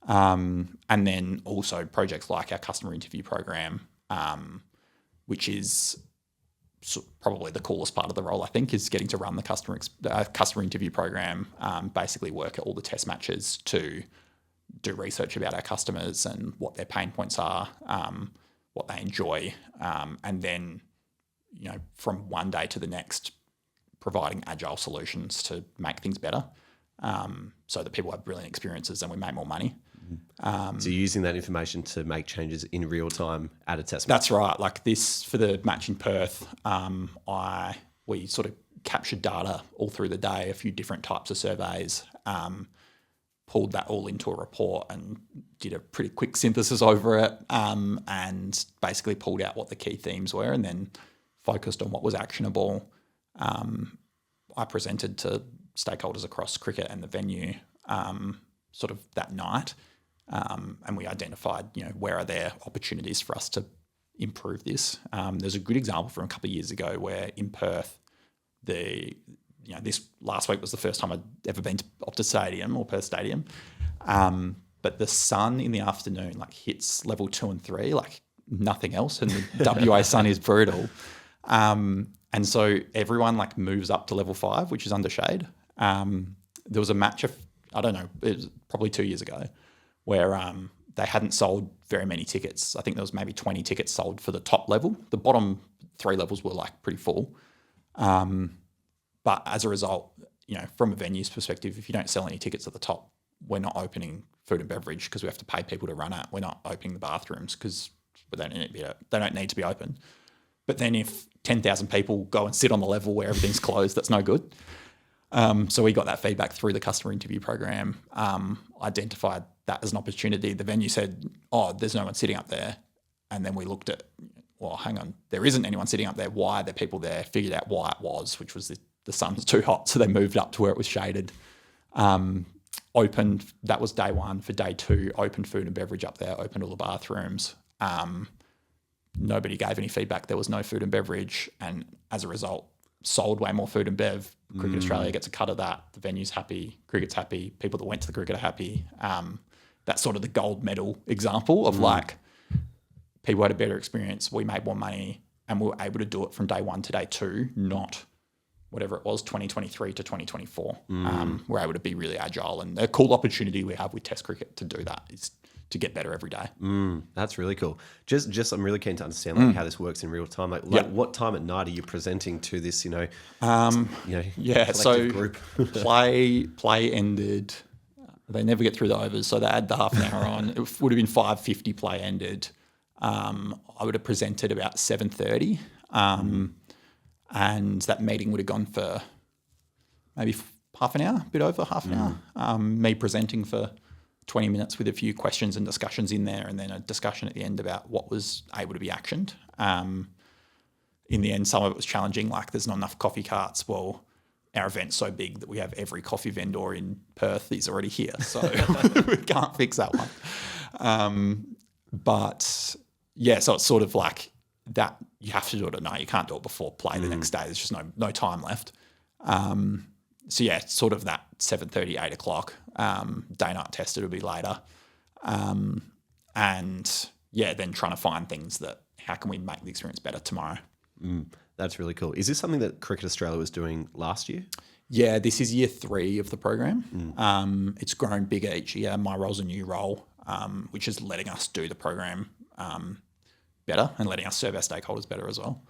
And then also projects like our customer interview program, which is probably the coolest part of the role, I think, is getting to run the customer interview program, basically work at all the test matches to do research about our customers and what their pain points are, what they enjoy, and then, from one day to the next, providing agile solutions to make things better, so that people have brilliant experiences and we make more money. So you're using that information to make changes in real time at a test match? That's right. Like this, for the match in Perth, we sort of captured data all through the day, a few different types of surveys, pulled that all into a report and did a pretty quick synthesis over it, and basically pulled out what the key themes were and then focused on what was actionable. I presented to stakeholders across cricket and the venue sort of that night, and we identified, where are there opportunities for us to improve this. There's a good example from a couple of years ago where in Perth, this last week was the first time I'd ever been to Optus Stadium or Perth Stadium, but the sun in the afternoon hits level 2 and 3 like nothing else, and the WA sun is brutal. And so everyone moves up to level 5, which is under shade. There was a match of, I don't know, it was probably 2 years ago, where they hadn't sold very many tickets. I think there was maybe 20 tickets sold for the top level. The bottom 3 levels were pretty full. But as a result, from a venue's perspective, if you don't sell any tickets at the top, we're not opening food and beverage because we have to pay people to run it. We're not opening the bathrooms because they don't need to be open. But then if 10,000 people go and sit on the level where everything's closed, that's no good. So we got that feedback through the customer interview program, identified that as an opportunity. The venue said, there's no one sitting up there. And then we looked at, well, hang on, there isn't anyone sitting up there. Why are there people there? Figured out why it was, which was the sun's too hot. So they moved up to where it was shaded. Opened, that was day 1. For day 2, opened food and beverage up there, opened all the bathrooms. Nobody gave any feedback. There was no food and beverage. And as a result, sold way more food and bev. Cricket Australia gets a cut of that. The venue's happy. Cricket's happy. People that went to the cricket are happy. That's sort of the gold medal example of people had a better experience. We made more money and we were able to do it from day 1 to day 2, not whatever it was, 2023 to 2024. We're able to be really agile, and a cool opportunity we have with Test cricket to do that is to get better every day. That's really cool. Just I'm really keen to understand how this works in real time. What time at night are you presenting to this, collective group? play ended. They never get through the overs, so they add the half an hour on. It would have been 5:50 play ended. I would have presented about 7:30, and that meeting would have gone for maybe half an hour, a bit over half an hour. Me presenting for 20 minutes with a few questions and discussions in there, and then a discussion at the end about what was able to be actioned. In the end, some of it was challenging, there's not enough coffee carts. Well, our event's so big that we have every coffee vendor in Perth is already here, so we can't fix that one. But yeah, so it's sort of that you have to do it at night. You can't do it before play the next day. There's just no time left. So yeah, it's sort of that 7:30, 8 o'clock. Day night test, it'll be later. And yeah, then trying to find things that, how can we make the experience better tomorrow? That's really cool. Is this something that Cricket Australia was doing last year? Yeah, this is year 3 of the program. It's grown bigger each year. My role's a new role, which is letting us do the program better and letting us serve our stakeholders better as well.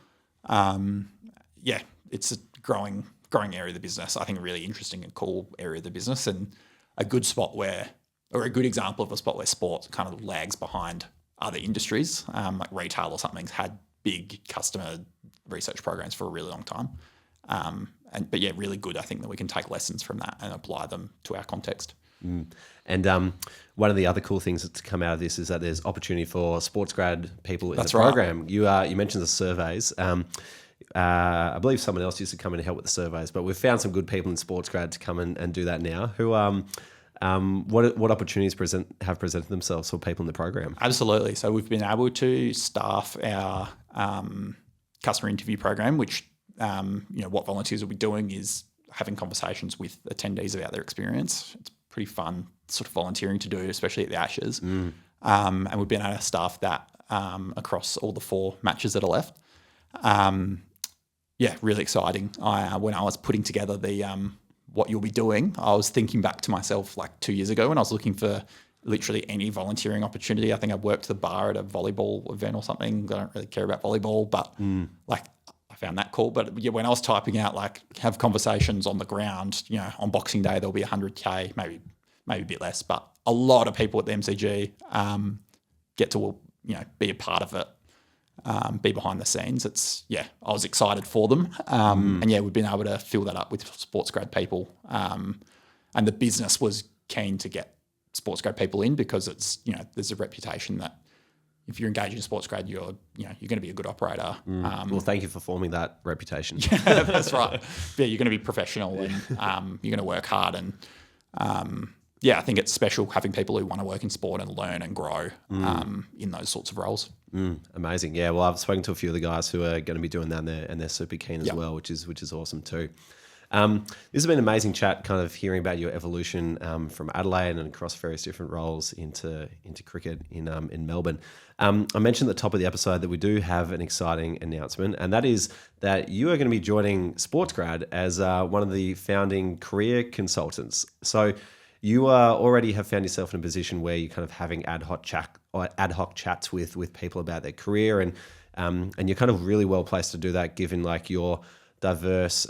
Yeah, it's a growing area of the business. I think a really interesting and cool area of the business, and a good example of a spot where sport kind of lags behind other industries, like retail or something's had big customer research programs for a really long time. But yeah, really good. I think that we can take lessons from that and apply them to our context. And one of the other cool things that's come out of this is that there's opportunity for SportsGrad people in the program. Right. You mentioned the surveys. I believe someone else used to come in and help with the surveys, but we've found some good people in SportsGrad to come and do that now. Who what opportunities have presented themselves for people in the program? Absolutely. So we've been able to staff our customer interview program, which what volunteers will be doing is having conversations with attendees about their experience. It's pretty fun sort of volunteering to do, especially at the Ashes. And we've been able to staff that across all the 4 matches that are left. Yeah, really exciting. When I was putting together the what you'll be doing, I was thinking back to myself like 2 years ago when I was looking for literally any volunteering opportunity. I think I worked the bar at a volleyball event or something. I don't really care about volleyball, but I found that cool. But yeah, when I was typing out like have conversations on the ground, on Boxing Day there'll be 100K, maybe a bit less, but a lot of people at the MCG get to be a part of it. Be behind the scenes. I was excited for them. And yeah, we've been able to fill that up with SportsGrad people. And the business was keen to get SportsGrad people in because it's, there's a reputation that if you're engaged in SportsGrad, you're going to be a good operator. Well, thank you for forming that reputation. Yeah, that's right. Yeah, you're going to be professional and you're going to work hard. And I think it's special having people who want to work in sport and learn and grow in those sorts of roles. Amazing. Yeah, well, I've spoken to a few of the guys who are going to be doing that and they're super keen as well, which is awesome too. This has been an amazing chat, kind of hearing about your evolution from Adelaide and across various different roles into cricket in Melbourne. I mentioned at the top of the episode that we do have an exciting announcement, and that is that you are going to be joining SportsGrad as one of the founding career consultants. So you already have found yourself in a position where you're kind of having ad hoc chats with people about their career, and you're kind of really well placed to do that, given like your diverse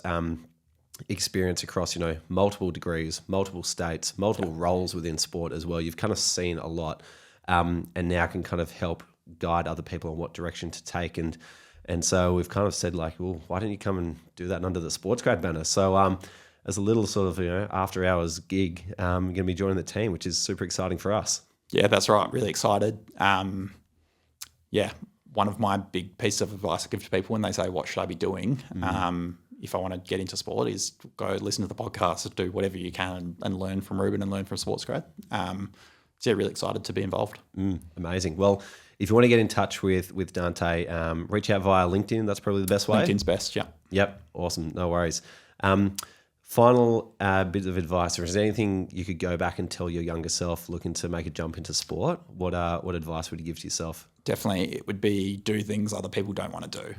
experience across multiple degrees, multiple states, multiple roles within sport as well. You've kind of seen a lot, and now can kind of help guide other people on what direction to take. And so we've kind of said like, well, why don't you come and do that under the SportsGrad banner? So as a little sort of after hours gig, you're going to be joining the team, which is super exciting for us. Yeah, that's right. Really excited. One of my big pieces of advice I give to people when they say, what should I be doing? If I want to get into sport is go listen to the podcast, do whatever you can and learn from Reuben and learn from SportsGrad. Really excited to be involved. Amazing. Well, if you want to get in touch with Dante, reach out via LinkedIn. That's probably the best way. LinkedIn's best, yeah. Yep. Awesome. No worries. Final bit of advice, or is there anything you could go back and tell your younger self looking to make a jump into sport? What advice would you give to yourself? Definitely, it would be do things other people don't want to do.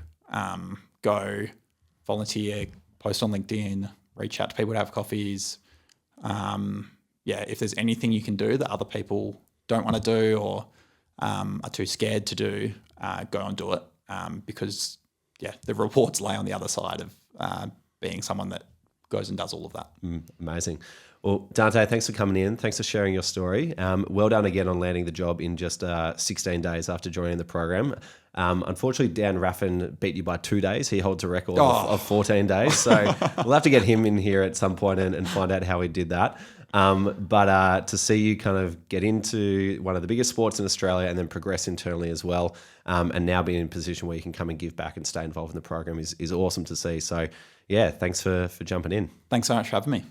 Go volunteer, post on LinkedIn, reach out to people to have coffees. If there's anything you can do that other people don't want to do or are too scared to do, go and do it because the rewards lay on the other side of being someone that goes and does all of that. Amazing. Well, Dante, thanks for coming in. Thanks for sharing your story. Well done again on landing the job in just 16 days after joining the program. Unfortunately, Dan Raffin beat you by 2 days. He holds a record of 14 days. So we'll have to get him in here at some point and find out how he did that. But to see you kind of get into one of the biggest sports in Australia and then progress internally as well, and now be in a position where you can come and give back and stay involved in the program is awesome to see. So yeah, thanks for jumping in. Thanks so much for having me.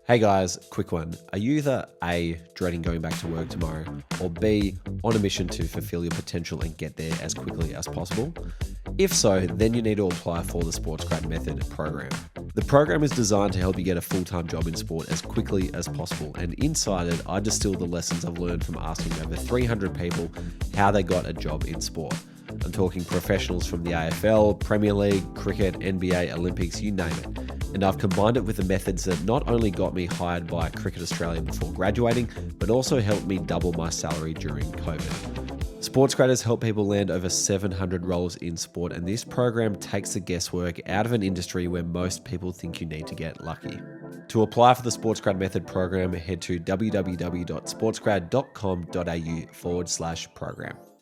Hey guys, quick one. Are you either A, dreading going back to work tomorrow, or B, on a mission to fulfill your potential and get there as quickly as possible? If so, then you need to apply for the SportsGrad Method Program. The program is designed to help you get a full-time job in sport as quickly as possible, and inside it, I distill the lessons I've learned from asking over 300 people how they got a job in sport. I'm talking professionals from the AFL, Premier League, cricket, NBA, Olympics, you name it. And I've combined it with the methods that not only got me hired by Cricket Australia before graduating, but also helped me double my salary during COVID. SportsGrad has helped people land over 700 roles in sport, and this program takes the guesswork out of an industry where most people think you need to get lucky. To apply for the SportsGrad Method Program, head to www.sportsgrad.com.au/program.